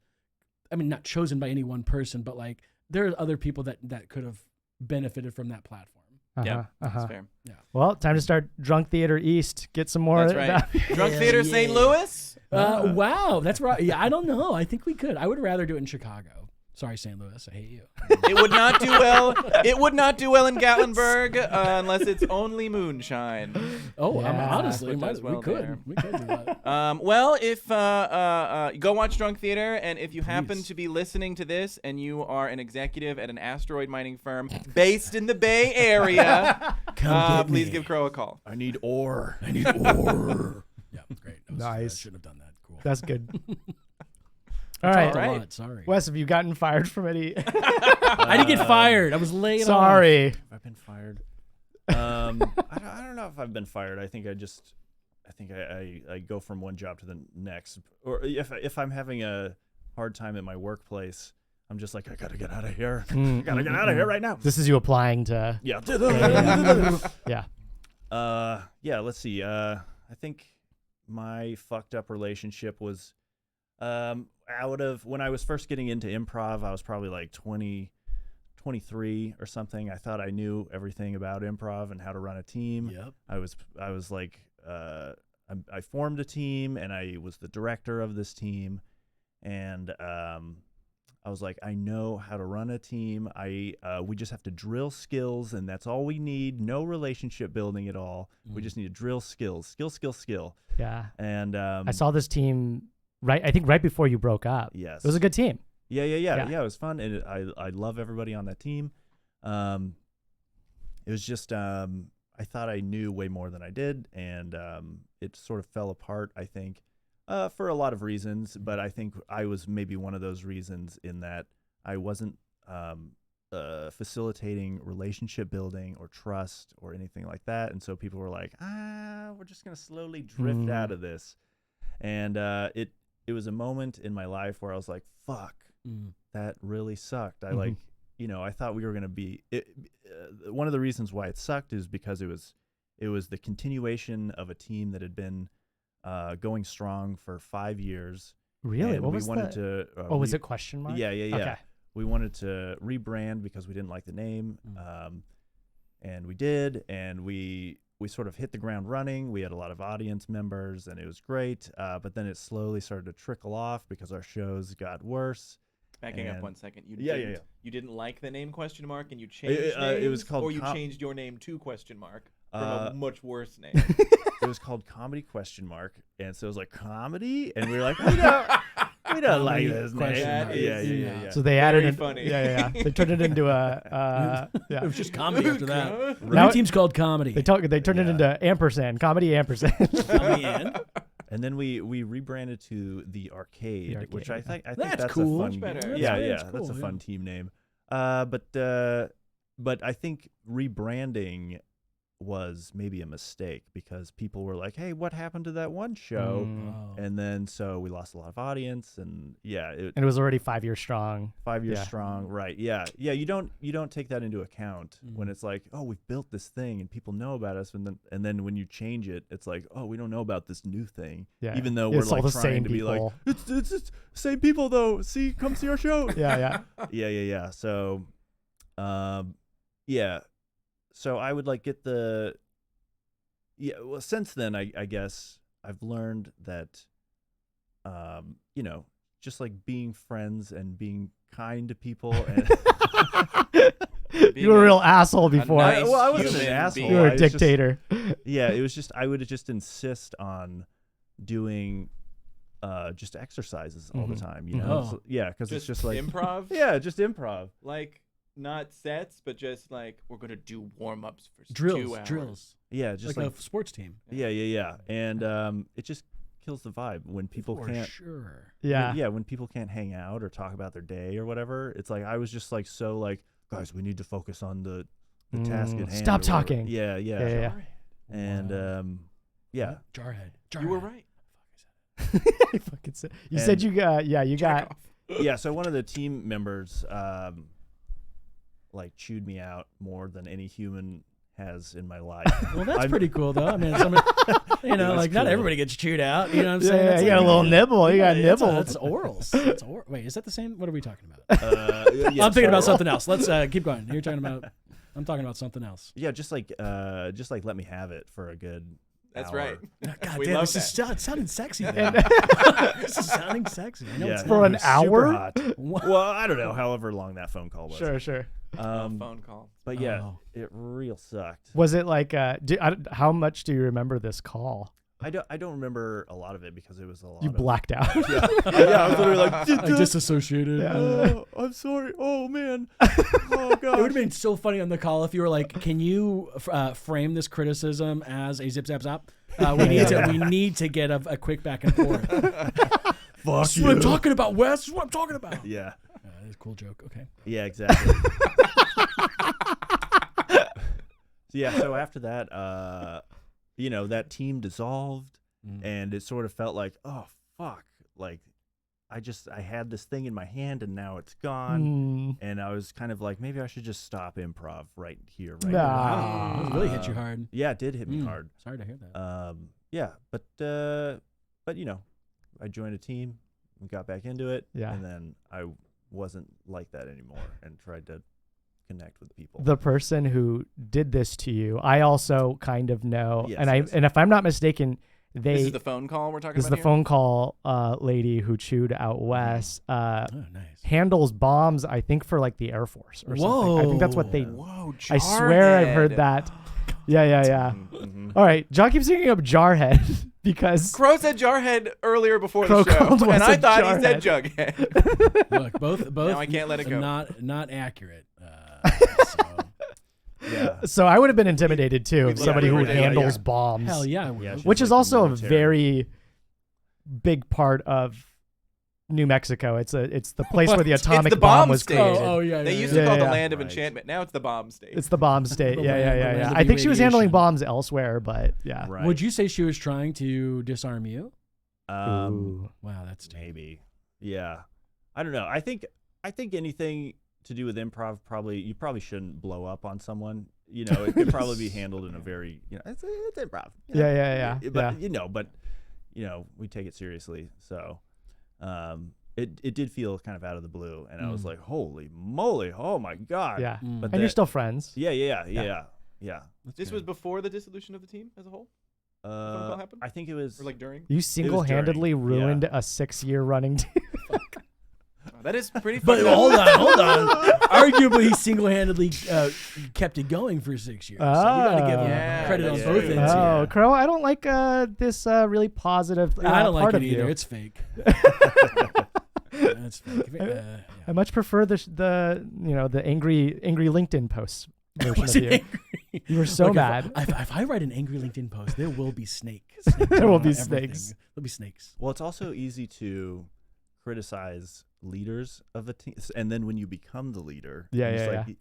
I mean, not chosen by any one person, but like there are other people that could have benefited from that platform. Yeah, that's fair. Well, time to start Drunk Theater East. Get some more. That's right. Drunk Theater St. Louis? Wow, that's right. Yeah, I don't know. I think we could. I would rather do it in Chicago. Sorry, St. Louis. I hate you. It would not do well. It would not do well in Gatlinburg unless it's only moonshine. Oh, Yeah. honestly, Put those we well there. could do that. Well, if go watch Drunk Theater, and if you happen to be listening to this and you are an executive at an asteroid mining firm based in the Bay Area, please give Crowe a call. I need ore. Yeah, great. I Nice. shouldn't have done that. Cool. That's good. All right. all right. A lot, sorry. Wes, have you gotten fired from any? I didn't get fired. I was laid off. Sorry. Have I been fired? I don't know if I've been fired. I think I go from one job to the next. Or if I'm having a hard time at my workplace, I'm just like, I gotta get out of here. I gotta get out of here right now. This is you applying to. Yeah. Yeah. Yeah. Let's see. I think my fucked up relationship was out of when I was first getting into improv. I was probably like 23 or something. I thought I knew everything about improv and how to run a team. Yep. I was like, I formed a team and I was the director of this team, and I was like, I know how to run a team. We just have to drill skills, and that's all we need. No relationship building at all. We just need to drill skills, skill. Yeah. And I saw this team I think right before you broke up. Yes, It was a good team. Yeah. Yeah. It was fun, and I love everybody on that team. It was just I thought I knew way more than I did, and it sort of fell apart, I think, for a lot of reasons. But I think I was maybe one of those reasons in that I wasn't facilitating relationship building or trust or anything like that, and so people were like, we're just gonna slowly drift out of this, and it was a moment in my life where I was like, fuck, that really sucked. I like, I thought we were going to be one of the reasons why it sucked is because it was the continuation of a team that had been going strong for 5 years. Really? And What we was wanted the? to Was it question mark? Yeah. Okay. We wanted to rebrand because we didn't like the name. And we did, and we sort of hit the ground running. We had a lot of audience members, and it was great. But then it slowly started to trickle off because our shows got worse. Backing up 1 second. You didn't like the name question mark, and you changed names, it was called or you changed your name to question mark from a much worse name. It was called Comedy question mark, and so it was like comedy, and we were like, we don't like this name. Yeah. So they added Very it. funny. Yeah. They turned it into a. It was just comedy after that. Now- Now team's called comedy. They turned it into ampersand, comedy ampersand. Comedy in. And then we rebranded to the Arcade, which I think That's that's cool. a fun. Much better. Yeah, That's that's a cool, fun yeah. team name. But I think rebranding was maybe a mistake because people were like, "Hey, what happened to that one show?" And then so we lost a lot of audience, and And it was already 5 years strong. 5 years Yeah. strong, right? Yeah. You don't take that into account when it's like, oh, we've built this thing and people know about us, and then when you change it, it's like, oh, we don't know about this new thing. Yeah. Even though we're It's all like the trying same to be like, people. it's same people though. Come see our show. Yeah. Yeah. So, yeah. So I would like get the. Yeah. Well, since then, I guess I've learned that, just like being friends and being kind to people and. You were a real asshole before. nice Well, I wasn't an human asshole. You were I a was just- dictator. Yeah, it was just I would just insist on doing just exercises all the time, Oh. So, yeah, because it's just like improv. yeah, just improv. Like not sets, but just like we're gonna do warm ups for 2 Drills. hours. Drills. Yeah, just Like like, a sports team. yeah, and it just kills the vibe when people For can't. sure. Yeah. When people can't hang out or talk about their day or whatever. It's like I was just like so like guys, we need to focus on the task at hand. Stop or whatever. talking. Yeah. Yeah. And yeah. Jarhead. You were right. I fucking said. You said you got. Yeah, you got. Yeah, so one of the team members like chewed me out more than any human has in my life. Well, that's pretty cool, though. I mean, like not everybody gets chewed out. You know what I'm saying? Yeah, you got a little nibble. You got nibble. That's orals. Wait, is that the same? What are we talking about? Yeah, I'm thinking about something else. Let's keep going. You're talking about. I'm talking about something else. Yeah, just like let me have it for a good. That's hour. right. God We damn, love this that. is sounding sexy. Man. This is sounding sexy. I know Yeah, it's For not. an super hour? hot. Well, I don't know. However long that phone call was. Sure. Phone call. But yeah, Oh. it real sucked. Was it like? How much do you remember this call? I don't remember a lot of it because it was a lot. You of, blacked out. Yeah, I was literally like, I disassociated. oh, I'm sorry. Oh man. Oh god. It would have been so funny on the call if you were like, "Can you frame this criticism as a zip zap zap? We need to get a quick back and forth." Fuck This is what I'm talking about, Wes. This is what I'm talking about. Yeah. That's a cool joke. Okay. Yeah. Exactly. So after that, that team dissolved, and it sort of felt like, oh fuck, like I had this thing in my hand and now it's gone, and I was kind of like, maybe I should just stop improv right here, right now. Wow. It really hit you hard. Yeah, it did hit me hard. Sorry to hear that. Yeah, but I joined a team and got back into it, and then I wasn't like that anymore and tried to connect with people. The person who did this to you, I also kind of know, Yes, and if I'm not mistaken, This is the phone call we're talking this is about the phone call lady who chewed out Wes. Nice. Handles bombs, I think, for like the Air Force or something. I think that's what they. Whoa, I swear I've heard Jarhead. that. Yeah. Mhm. All right, John keeps bringing up Jarhead because Crowe said Jarhead earlier before Crowe the show, called and Wes I a thought he said Jarhead. Jughead. Look, both. Now I can't let it go. Not accurate. Yeah. So I would have been intimidated too We'd of love somebody to who hear that, handles yeah. bombs. Hell yeah, I would. Yeah, she's Which is like also a military. very big part of New Mexico. It's the place where the atomic the bomb bomb was state. created. yeah. They used Yeah, to call it yeah. the land of Right. enchantment. Now it's the bomb state. It's the bomb state. The Yeah. land of I think she was handling irradiation. bombs elsewhere, but yeah. Right. Would you say she was trying to disarm you? Ooh. Wow, that's deep. Maybe. Yeah. I don't know. I think anything to do with improv you probably shouldn't blow up on someone. It could probably be handled in a very, it's improv. Yeah. But we take it seriously. So it did feel kind of out of the blue, and I was like, holy moly, oh my god. Yeah. But And you're still friends. Yeah. This was before the dissolution of the team as a whole? Phone call happened? I think it was Or like during? You single-handedly during, ruined a 6-year running team. That is pretty But fucked up. hold on. Arguably, he single-handedly kept it going for 6 years. So we got to give him Yeah, credit on that's both true. ends Oh, here. Crowe, I don't like this really positive I don't part like it of either. you. It's fake. It's fake. Yeah. I much prefer the angry LinkedIn posts version of you. You were so Look, mad. If I write an angry LinkedIn post, there will be snakes. There will be on everything. snakes. There'll be snakes. Well, it's also easy to criticize leaders of the team, and then when you become the leader,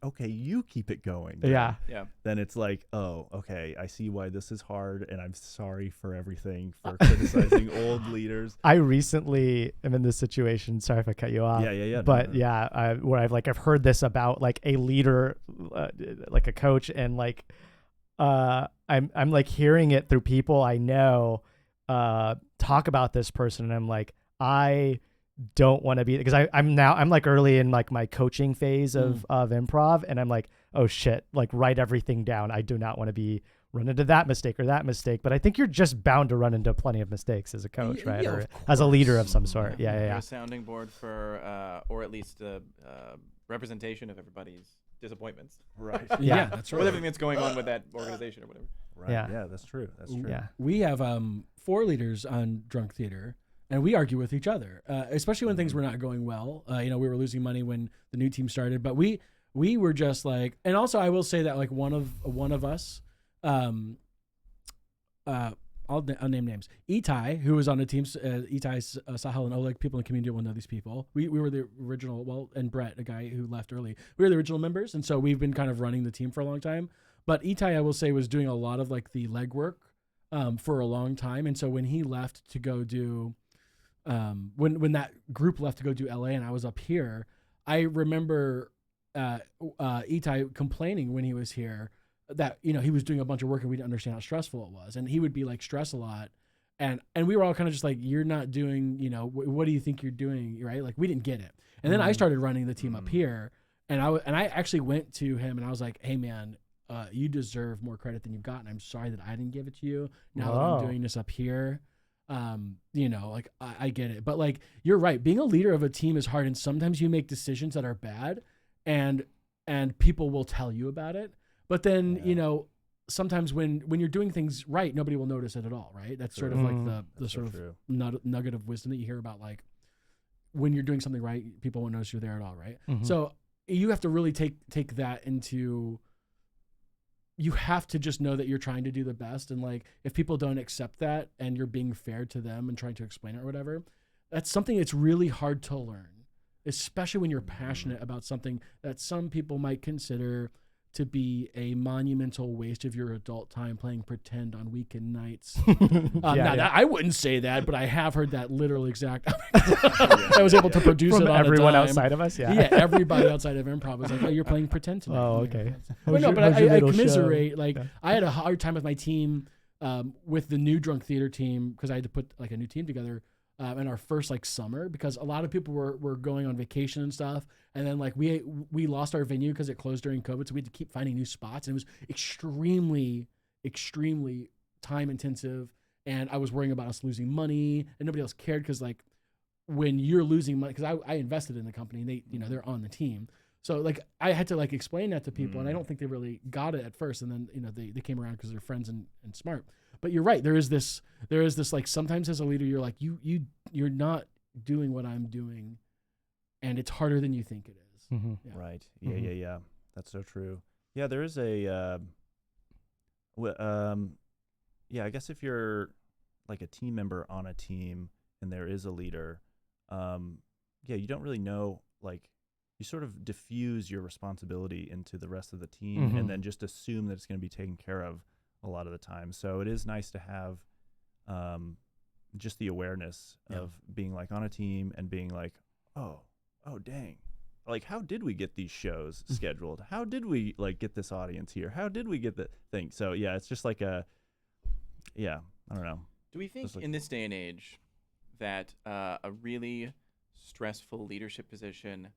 okay, you keep it going. Yeah. Yeah. Then it's like, oh, okay, I see why this is hard, and I'm sorry for everything for criticizing old leaders. I recently am in this situation. Sorry if I cut you off. Yeah. But No. where I've heard this about like a leader, like a coach, and like I'm like hearing it through people I know talk about this person, and I'm like, I don't want to be, because I'm like early in like my coaching phase of improv, and I'm like, oh shit, like write everything down. I do not want to run into that mistake or that mistake. But I think you're just bound to run into plenty of mistakes as a coach, right? Yeah, Or of as a leader of course. some sort. You're Yeah. a sounding board for, or at least a representation of everybody's disappointments. Right. Yeah, that's With right. everything that's going on with that organization or whatever. Right. Yeah. Yeah, that's true. That's true. Yeah. We have 4 leaders on Drunk Theater, and we argue with each other, especially when things were not going well. We were losing money when the new team started, but we were just like, and also I will say that like one of us, I'll name names. Itai, who was on the team, Itai, Sahel, and Oleg. People in the community will know these people. We were the original, and Brett, a guy who left early. We were the original members, and so we've been kind of running the team for a long time. But Itai, I will say, was doing a lot of like the legwork for a long time, and so when he left to go do when that group left to go do LA and I was up here, I remember Itai complaining when he was here that he was doing a bunch of work and we didn't understand how stressful it was, and he would be like stressed a lot, and we were all kind of just like, you're not doing, what do you think you're doing, right? Like we didn't get it, and then I started running the team up here, and I actually went to him and I was like, hey man, you deserve more credit than you've gotten. I'm sorry that I didn't give it to you. Now that I'm doing this up here. Like I get it, but like, you're right. Being a leader of a team is hard. And sometimes you make decisions that are bad and people will tell you about it. But then, sometimes when you're doing things right, nobody will notice it at all. Right. That's sort of like the sort of nugget of wisdom that you hear about, like when you're doing something right, people won't notice you're there at all. Right. Mm-hmm. So you have to really take that into, you have to just know that you're trying to do the best. And like, if people don't accept that and you're being fair to them and trying to explain it or whatever, that's something that's really hard to learn, especially when you're passionate about something that some people might consider to be a monumental waste of your adult time playing pretend on weekend nights. I wouldn't say that, but I have heard that literal exact. I was able to produce from it on everyone a dime. outside of us. Yeah, everybody outside of improv was like, "Oh, you're playing pretend tonight." Oh, okay. But I commiserate. Show? Like, I had a hard time with my team, with the new Drunk Theater team, because I had to put like a new team together. In our first like summer, because a lot of people were going on vacation and stuff, and then like we lost our venue because it closed during COVID, so we had to keep finding new spots, and it was extremely time intensive, and I was worrying about us losing money, and nobody else cared, because like when you're losing money, because I invested in the company, and they they're on the team, so like I had to like explain that to people, and I don't think they really got it at first, and then they came around because they're friends and smart. But you're right. There is this like, sometimes as a leader, you're like, you're not doing what I'm doing, and it's harder than you think it is. Mm-hmm. Yeah. Right. Yeah. Mm-hmm. Yeah. That's so true. Yeah. There is a, I guess if you're like a team member on a team and there is a leader, you don't really know, like, you sort of diffuse your responsibility into the rest of the team, and then just assume that it's going to be taken care of a lot of the time. So it is nice to have just the awareness of being like on a team and being like, oh dang, like how did we get these shows scheduled? How did we like get this audience here? How did we get the thing? So yeah, it's just like I don't know. Do we think in this day and age that a really stressful leadership position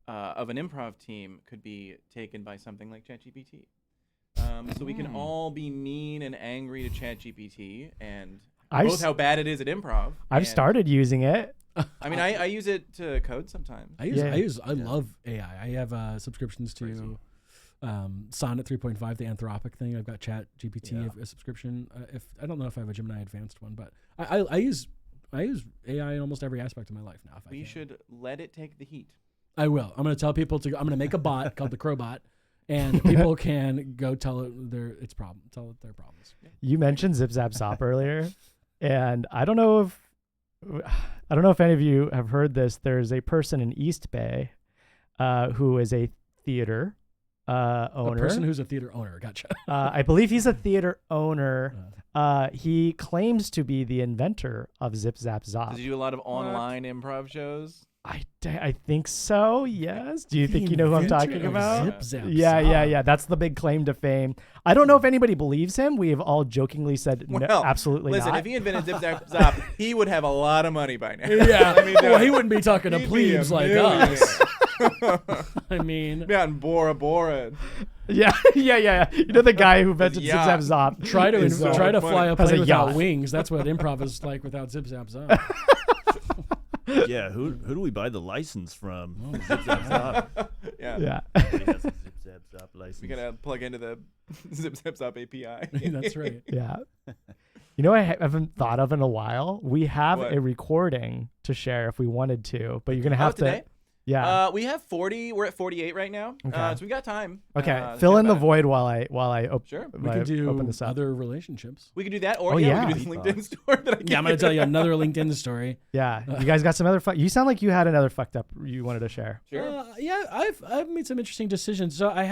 of an improv team could be taken by something like ChatGPT? So we can all be mean and angry to ChatGPT, and both how bad it is at improv. I've started using it. I mean, I use it to code sometimes. I love AI. I have subscriptions to Sonnet 3.5, the Anthropic thing. I've got ChatGPT a subscription. I don't know if I have a Gemini Advanced one, but I use AI in almost every aspect of my life now. We should let it take the heat. I will. I'm going to tell people I'm going to make a bot called the Crowe bot. And people can go tell it their problems. Yeah. You mentioned Zip Zap Zop earlier, and I don't know if any of you have heard this. There's a person in East Bay who is a theater owner. A person who's a theater owner. Gotcha. I believe he's a theater owner. He claims to be the inventor of Zip Zap Zop. Does he do a lot of online improv shows? I think so, yes. Do you think you know who I'm talking about? Zip Zap yeah. That's the big claim to fame. I don't know if anybody believes him. We have all jokingly said no, absolutely listen, not. If he invented Zip Zap Zop, he would have a lot of money by now. Yeah. I mean, well, he wouldn't be talking to plebes like us. I mean, yeah, and Bora Bora. Yeah. You know the guy who invented Zip Zap Zop. Try to fly a plane without wings. That's what improv is like without Zip Zap Zop. Yeah, who do we buy the license from? Zip Zap Zop. Yeah. He has a Zip Zap Zop license. We gotta plug into the Zip Zap Zop API. That's right. Yeah. You know, I haven't thought of in a while. We have a recording to share if we wanted to, but you're gonna have to. Today? Yeah. We have 40. We're at 48 right now. Okay. So we got time. Okay. Fill in the void while I Sure. We could do open this up. other relationships. We could do that, or we could do the LinkedIn story. I'm going to tell you another LinkedIn story. Yeah. You guys got some other you sound like you had another fucked up you wanted to share. Sure. I've made some interesting decisions. So I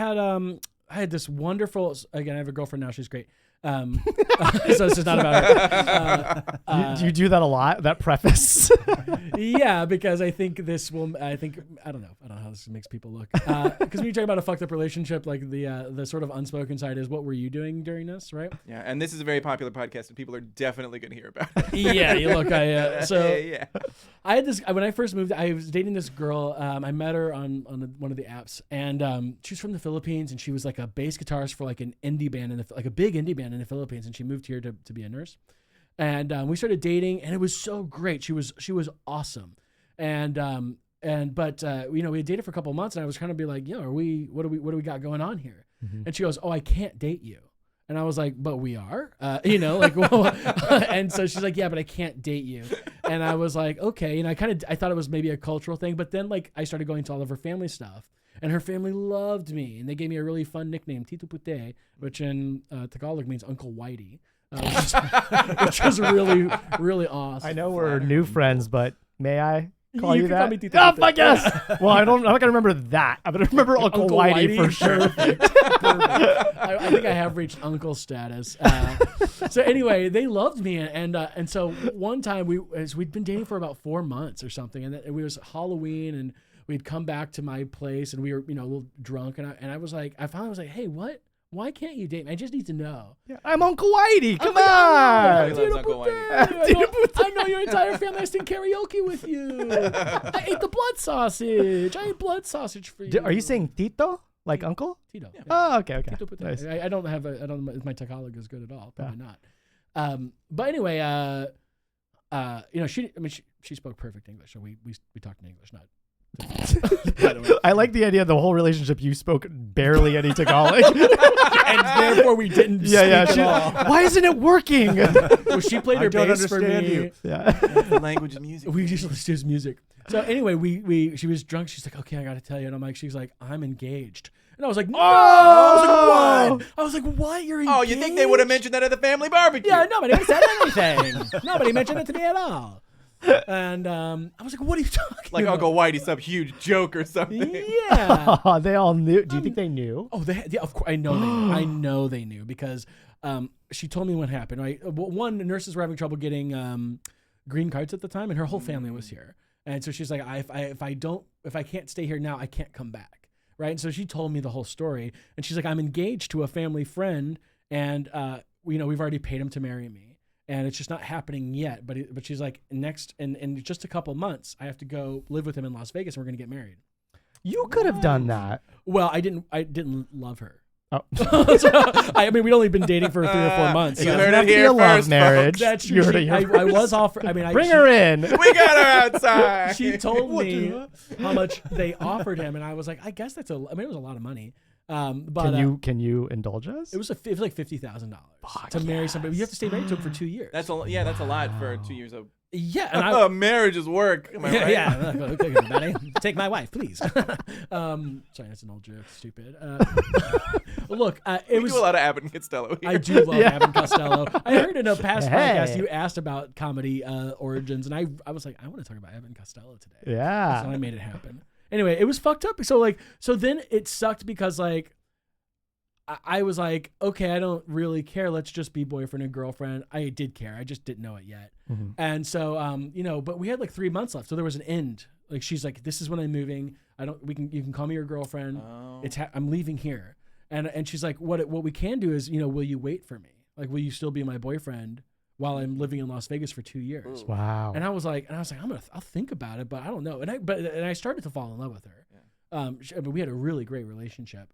had this wonderful, again, I have a girlfriend now. She's great. So it's just not about her. Do you do that a lot? That preface? Yeah, because I think I don't know how this makes people look. Because when you talk about a fucked up relationship, like the sort of unspoken side is, what were you doing during this, right? Yeah, and this is a very popular podcast, and people are definitely going to hear about it. Yeah, you look. Yeah. I had this when I first moved. I was dating this girl. I met her on one of the apps, and she was from the Philippines, and she was like a bass guitarist for like an indie band like a big indie band in the Philippines, and she moved here to be a nurse. And we started dating, and it was so great. She was awesome, but we had dated for a couple of months, and I was kind of be like, yo, what do we got going on here? Mm-hmm. And she goes, oh, I can't date you. And I was like, but we are, and so she's like, yeah, but I can't date you. And I was like, okay. And I thought it was maybe a cultural thing, but then like I started going to all of her family stuff, and her family loved me, and they gave me a really fun nickname, Tito Puti, which in Tagalog means Uncle Whitey, which was really, really awesome. I know we're new friends, but may I call you can that? call me Tito Oh, Puti. my gosh. Well, I'm not going to remember that. I'm going to remember Uncle Whitey for sure. Perfect. I think I have reached uncle status. So anyway, they loved me, and so one time we'd been dating for about 4 months or something, and it was Halloween, and we'd come back to my place, and we were a little drunk, and I finally was like, hey, what? Why can't you date me? I just need to know. Yeah, I'm Uncle Whitey. Come on. Everybody loves Uncle Whitey. I know your entire family. I sing karaoke with you. I ate the blood sausage. I ate blood sausage for you. Are you saying Tito? Like uncle? Tito? Yeah. Oh, okay. Tito Puti. Nice. I don't know if my Tagalog is good at all. Probably not. But anyway, she spoke perfect English, so we talked in English, not. I like the idea of the whole relationship. You spoke barely any Tagalog, and therefore we didn't. speak at all. Why isn't it working? Well, she played her bass for me. You. Yeah, That's the language of music. We just listened to his music. So anyway, she was drunk. She's like, okay, I got to tell you. And I'm like, she's like, I'm engaged. And I was like, no. I was like, what? You're engaged? Oh, you think they would have mentioned that at the family barbecue? Yeah, nobody said anything. Nobody mentioned it to me at all. And I was like, what are you talking Like about? Uncle Whitey, some huge joke or something. Yeah. Oh, they all knew. Do you think they knew? Oh, yeah, of course. I know they knew. I know they knew because she told me what happened. Right? One, nurses were having trouble getting green cards at the time, and her whole family was here. And so she's like, if I can't stay here now, I can't come back. Right. And so she told me the whole story, and she's like, I'm engaged to a family friend, and we've already paid him to marry me. And it's just not happening yet. But she's like, next in just a couple months, I have to go live with him in Las Vegas, and we're gonna get married. You could have done that. Well, I didn't love her. Oh, We'd only been dating for 3 or 4 months. You So. heard have it to be here a love first, marriage. That's You true. heard it here I was offered. Bring her in. We got her outside. She told me how much they offered him, and I was like, I guess it was a lot of money. But Can you indulge us? it was like $50,000 to marry somebody. You have to stay married to him for 2 years. That's a lot for 2 years of. Yeah, and marriage is work. Am I right? yeah. Okay, everybody, take my wife, please. Sorry, that's an old joke. Stupid. Look, We do a lot of Abbott and Costello here. I do love Yeah. Abbott Costello. I heard in a past Hey. podcast you asked about comedy origins, and I was like, I want to talk about Abbott Costello today. Yeah. So I made it happen. Anyway, it was fucked up. So then it sucked because I was like, okay, I don't really care. Let's just be boyfriend and girlfriend. I did care. I just didn't know it yet. Mm-hmm. And so, but we had like 3 months left. So there was an end. Like, she's like, this is when I'm moving. You can call me your girlfriend. Oh. I'm leaving here. And she's like, what we can do is, will you wait for me? Like, will you still be my boyfriend while I'm living in Las Vegas for 2 years? Ooh. Wow. And I was like, I'll think about it, but I don't know. And I started to fall in love with her. Yeah. But we had a really great relationship.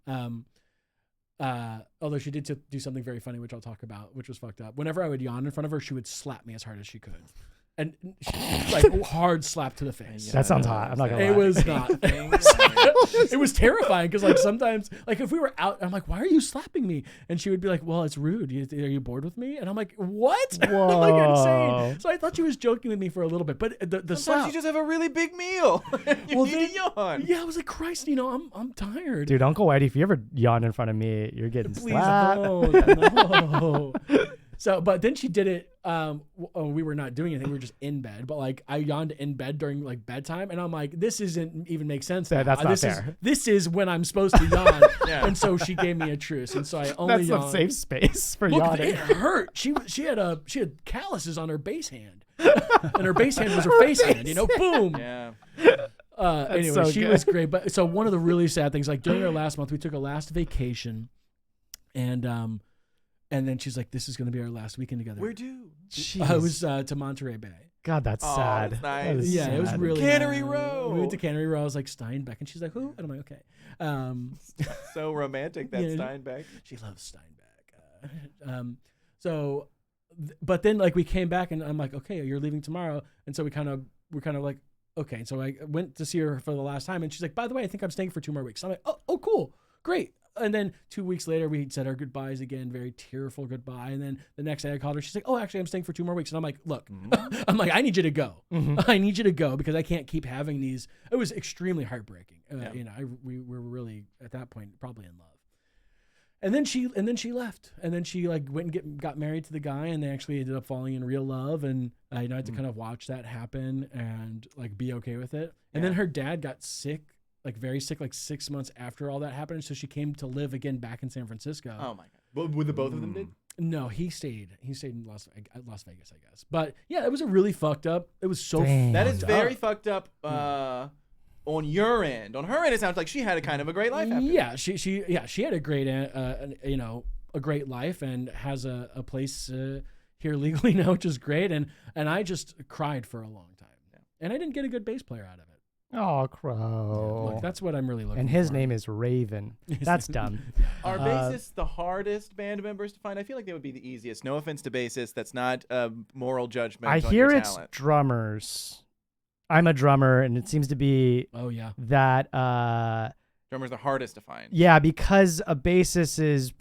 Although she did do something very funny, which I'll talk about, which was fucked up. Whenever I would yawn in front of her, she would slap me as hard as she could. And like hard slap to the face. That sounds hot. I'm not gonna lie. It was not. It was terrifying because sometimes if we were out, I'm like, why are you slapping me? And she would be like, well, it's rude. Are you bored with me? And I'm like, what? Whoa. Like insane. So I thought she was joking with me for a little bit, but the Sometimes slap. you just have a really big meal. You need to yawn. Yeah, I was like, Christ, I'm tired. Dude, Uncle Whitey, if you ever yawn in front of me, you're getting Please, slapped. no. but then she did it. We were not doing anything. We were just in bed. But like, I yawned in bed during like bedtime, and I'm like, this isn't even make sense. Yeah, that's not this fair. This is when I'm supposed to yawn. Yeah. And so she gave me a truce, and so I only That's yawned. not safe space for Look, yawning. it hurt. She had calluses on her base hand, and her base hand was her face hand. Boom. Yeah. Anyway, so she good. was great. But so one of the really sad things, like during our last month, we took a last vacation, and then she's like, "This is going to be our last weekend together." Where do? I was to Monterey Bay. God, that's Oh, sad. that's nice. That is Yeah, it was sad. really Cannery nice. Row. We went to Cannery Row. I was like, Steinbeck, and she's like, "Who?" And I'm like, "Okay." So romantic, that Yeah. Steinbeck. She loves Steinbeck. But then like we came back, and I'm like, "Okay, you're leaving tomorrow," and so we're kind of like, okay. So I went to see her for the last time, and she's like, "By the way, I think I'm staying for 2 more weeks." I'm like, "Oh, cool, great." And then 2 weeks later, we said our goodbyes again, very tearful goodbye. And then the next day I called her. She's like, "Oh, actually, I'm staying for 2 more weeks." And I'm like, "Look," I'm like, "I need you to go. I need you to go because I can't keep having these." It was extremely heartbreaking. We were really at that point probably in love. And then she left, and then she like went and got married to the guy, and they actually ended up falling in real love. And I had to kind of watch that happen and like be okay with it. And then her dad got sick. Like very sick, like 6 months after all that happened. So she came to live again back in San Francisco. Oh my God. Would the both of them did? No, he stayed. He stayed in Las Vegas, I guess. But yeah, it was a really fucked up. It was so. Dang. That is fucked very up. fucked up. On your end, on her end, it sounds like she had a kind of a great life after. Yeah, she had a great a great life and has a place here legally now, which is great. And I just cried for a long time. Yeah. And I didn't get a good bass player out of it. Oh, Crowe. Look, that's what I'm really looking for. And his name is Raven. That's dumb. Are bassists the hardest band members to find? I feel like they would be the easiest. No offense to bassists. That's not a moral judgment. I on hear your it's talent. drummers. I'm a drummer, and it seems to be Oh yeah. that Drummers are hardest to find. yeah, because a bassist is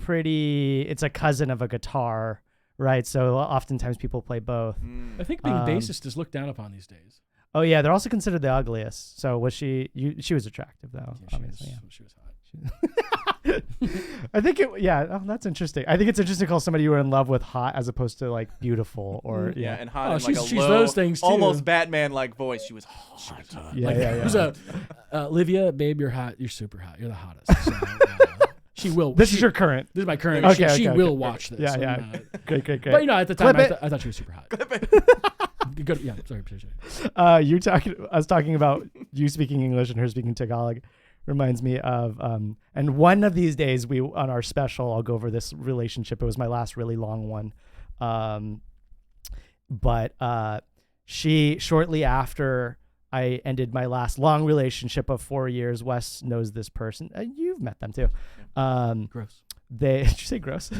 it's a cousin of a guitar, right? So oftentimes people play both. I think being bassist is looked down upon these days. Oh yeah, they're also considered the ugliest. So was she? She was attractive though, Yeah, obviously. she was hot. I think that's interesting. I think it's interesting to call somebody you were in love with hot as opposed to like beautiful or Yeah, and hot Oh, in like she's a low, those things, too. almost Batman-like voice. She was hot. yeah. It was Olivia, babe, you're hot. You're super hot. You're the hottest. So, she will. This is your current. This is my current. Okay, she okay, will okay. watch this. Yeah, I'm yeah. not- Great. But at the time, Clip it. I thought she was super hot. Good. Yeah. Sorry. Us talking about you speaking English and her speaking Tagalog reminds me of and one of these days on our special I'll go over this relationship. It was my last really long one. But she shortly after I ended my last long relationship of 4 years, Wes knows this person. You've met them too. Gross. Did you say gross?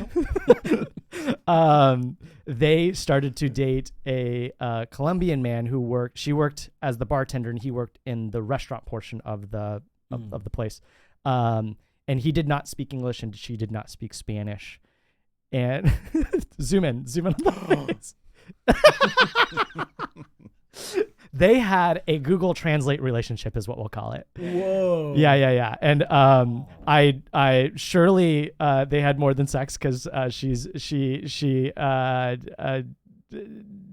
They started to date a Colombian man she worked as the bartender and he worked in the restaurant portion of the of the place. And he did not speak English and she did not speak Spanish. And zoom in on the face. They had a Google Translate relationship is what we'll call it. Whoa. Yeah. And I surely they had more than sex because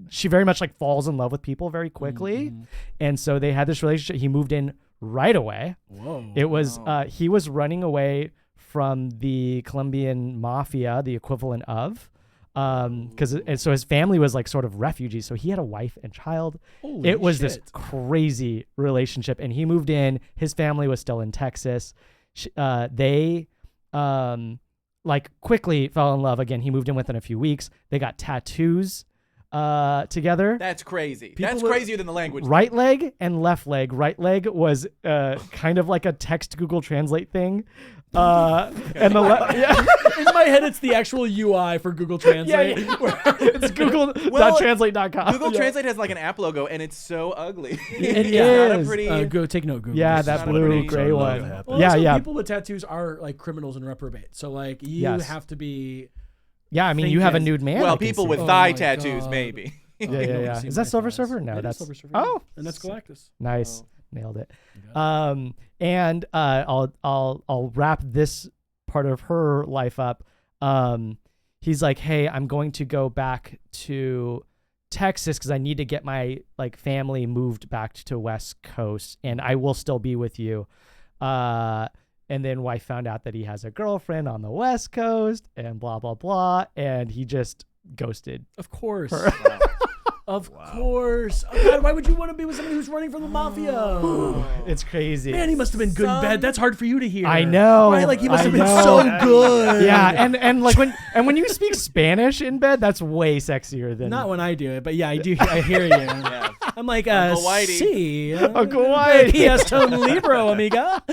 she very much like falls in love with people very quickly. And so they had this relationship. He moved in right away. Whoa. It was he was running away from the Colombian mafia, the equivalent of so his family was like sort of refugees. So he had a wife and child. Holy It was shit. this crazy relationship. And he moved in. His family was still in Texas. They like quickly fell in love again. He moved in within a few weeks. They got tattoos together. That's crazy. People That's with- crazier than the language. Right leg and left leg. Right leg was kind of like a text Google Translate thing. And the In my head, it's the actual UI for Google Translate. it's google.translate.com. Google Translate has like an app logo, and it's so ugly. It It's not a is. pretty. Go take note, Google. Yeah, This that not a blue pretty- gray Love one. happened. Well, Yeah, also, yeah. people with tattoos are like criminals and reprobate. So like you Yes. have to be. Yeah, I mean, you have a Thinking- nude man. well, I can people see. with Oh thigh my tattoos, God. maybe. Yeah. See Is my that Silver thighs. Surfer? No, That is that's Silver Surfer. Oh, and that's Galactus. nice. Oh. Nailed it. got And I'll wrap this part of her life up. he's like, hey, I'm going to go back to Texas because I need to get my like family moved back to West Coast, and I will still be with you. And then wife found out that he has a girlfriend on the West Coast and blah, blah, blah. And he just ghosted. Of course. her. Of course. Oh, God, why would you want to be with somebody who's running from the mafia? It's crazy. Man, he must have been good in bed. That's hard for you to hear. I know. Right? Like he must I have been know. so good. Yeah, and like when you speak Spanish in bed, that's way sexier than Not when I do it, but yeah, I do. I hear you. Yeah. I'm like, Uncle Whitey. sí. Uncle Whitey. Fiesta un libro, amiga.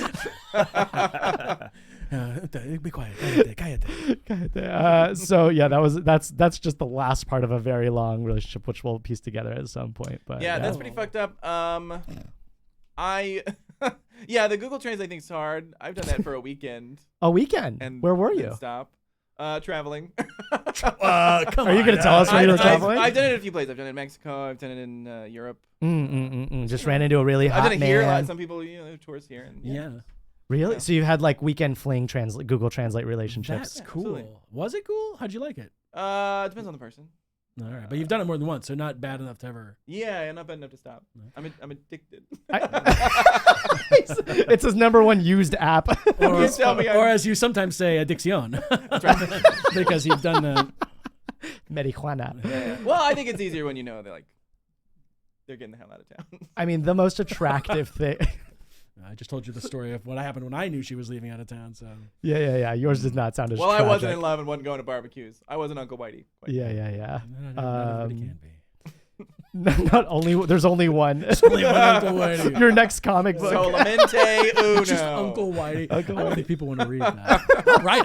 Be quiet. Cállate. So yeah, that's just the last part of a very long relationship, which we'll piece together at some point. But Yeah, that's pretty fucked up. Yeah, the Google Translate thing's hard. I've done that for a weekend. a weekend. And Where were didn't you? Stop. Traveling. Come Are you gonna tell us where you were traveling? I've done it in a few places. I've done it in Mexico. I've done it in Europe. Just ran into a really I've hot done it here. man. Some people, tourists here. And, Yeah. Really? Yeah. So you had like weekend fling Google Translate That's relationships. cool. absolutely. Was it cool? How'd you like it? It depends on the person. All right, but you've done it more than once, so not bad enough to ever. Yeah, not bad enough to stop. I'm addicted. It's his number one used app. Or, tell me or as you sometimes say, adicción. That's right. Because you've done the. Marijuana. Yeah. Well, I think it's easier when they're getting the hell out of town. I mean, the most attractive thing. I just told you the story of what happened when I knew she was leaving out of town. So Yeah. Yours did not sound as Well, I tragic. wasn't in love and wasn't going to barbecues. I wasn't Uncle Whitey. Yeah. not everybody can be. Not only there's only one. Only one Uncle Whitey. Your next comic book. Solamente uno. Just Uncle Whitey. Uncle I don't Whitey. think people want to read that.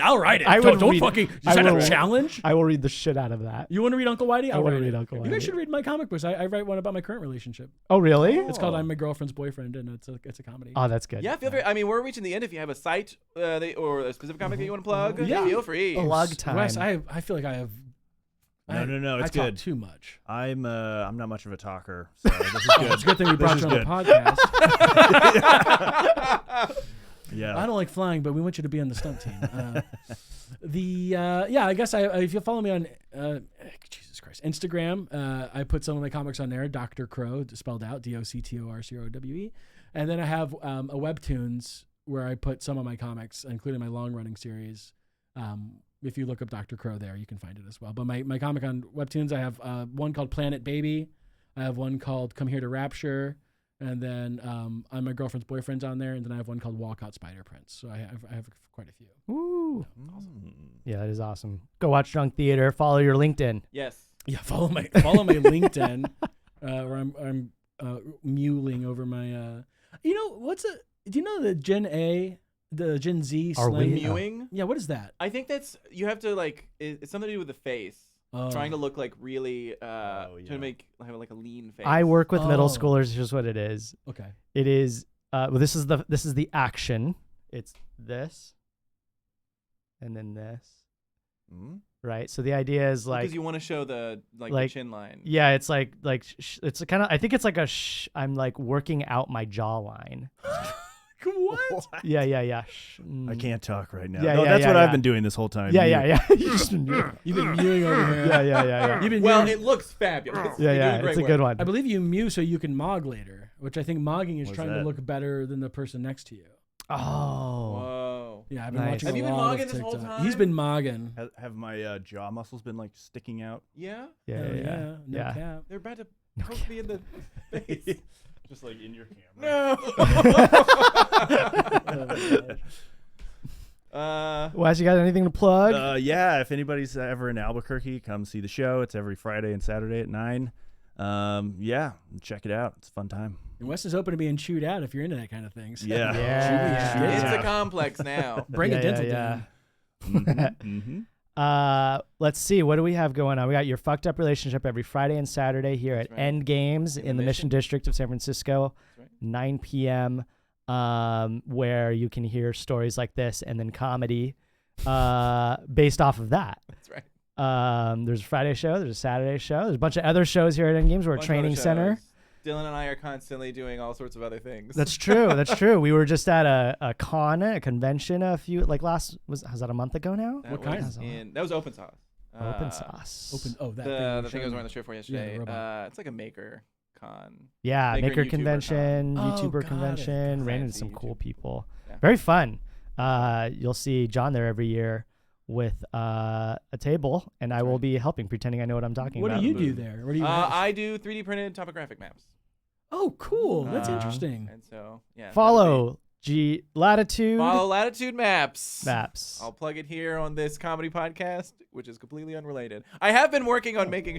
I'll write it. I would don't read- fucking. Is I that will- a challenge? I will read the shit out of that. You want to read Uncle Whitey? I I'll wanna write read it. Uncle You guys Whitey. should read my comic books. I write one about my current relationship. Oh, really? It's called I'm My Girlfriend's Boyfriend, and it's a comedy. Oh, that's good. Yeah, feel free. I mean, we're reaching the end. If you have a site or a specific comic that you want to plug, Yeah. feel free. Plug time. Wes, I feel like I have. No, I it's talk good. too much. I'm not much of a talker, so this is good. It's a good thing we This brought is you on the good. podcast. Yeah. I don't like flying, but we want you to be on the stunt team. I guess if you follow me on Jesus Christ Instagram, I put some of my comics on there. Dr. Crowe, spelled out DoctorCrowe, and then I have a Webtoons where I put some of my comics, including my long running series. If you look up Dr. Crowe there, you can find it as well. But my comic on Webtoons, I have one called Planet Baby. I have one called Come Here to Rapture. And then I'm My Girlfriend's Boyfriend's on there. And then I have one called Walcott Spider Prince. So I have quite a few. Ooh. Mm. Yeah, that is awesome. Go watch Drunk Theater. Follow your LinkedIn. Yes. Yeah, follow my LinkedIn where I'm muling over my. Do you know the the Gen Z Are slang? we? Mewing. Yeah, what is that? I think you have to it's something to do with the face. Oh. Trying to look like really yeah. to have like a lean face. I work with middle Oh. schoolers. Here's what it is. Okay. It is. This is the action. It's this, and then this. Mm? Right. So the idea is because you want to show the like- chin line. yeah, it's it's kind of. I think it's like I'm like working out my jawline. What? Yeah. I Mm. can't talk right now. Yeah, No, yeah, that's yeah, what yeah. I've been doing this whole time. Yeah. You just- You've been mewing over here. yeah. You've been Well, mewing. it looks fabulous. Yeah, You're doing great it's a work. good one. I believe you mew so you can mog later, which I think mogging is What's trying to that? look better than the person next to you. Oh. Whoa. Yeah, I've been Nice. watching Have a you been lot of mogging this whole TikTok. time? He's been mogging. Have my jaw muscles been like sticking out? Yeah. Yeah. No Yeah. cap. They're about to poke me in the face. Just like in your camera. No. Wes, you got anything to plug? Yeah, if anybody's ever in Albuquerque, come see the show. It's every Friday and Saturday at 9. Yeah, check it out. It's a fun time. And Wes is open to being chewed out if you're into that kind of thing. So Yeah. Yeah. It's Yeah. a complex now. Bring a dental yeah. down. Mm-hmm. Let's see. What do we have going on? We got Your Fucked Up Relationship every Friday and Saturday here at That's right. Endgames in the Mission District of San Francisco, That's right. 9 p.m., where you can hear stories like this and then comedy based off of that. That's right. There's a Friday show. There's a Saturday show. There's a bunch of other shows here at Endgames. We're a Bunch of training other center. shows. Dylan and I are constantly doing all sorts of other things. That's true. That's true. We were just at a convention was that a month ago now? That What was kind? That was Open Sauce. Open sauce. The thing I was wearing the shirt for yesterday. the robot. It's like a maker con. Yeah, Maker Maker and YouTuber convention, con. Oh, YouTuber got convention. it. Ran into Fancy some cool YouTube. people. Yeah. Very fun. You'll see John there every year with a table, and I will be helping, pretending I know what I'm talking What about. do you do there? What do you? I do 3D printed topographic maps. Oh, cool. That's Uh, interesting. And so, yeah. Follow Latitude Follow Latitude Maps. Maps. I'll plug it here on this comedy podcast, which is completely unrelated. I have been working on making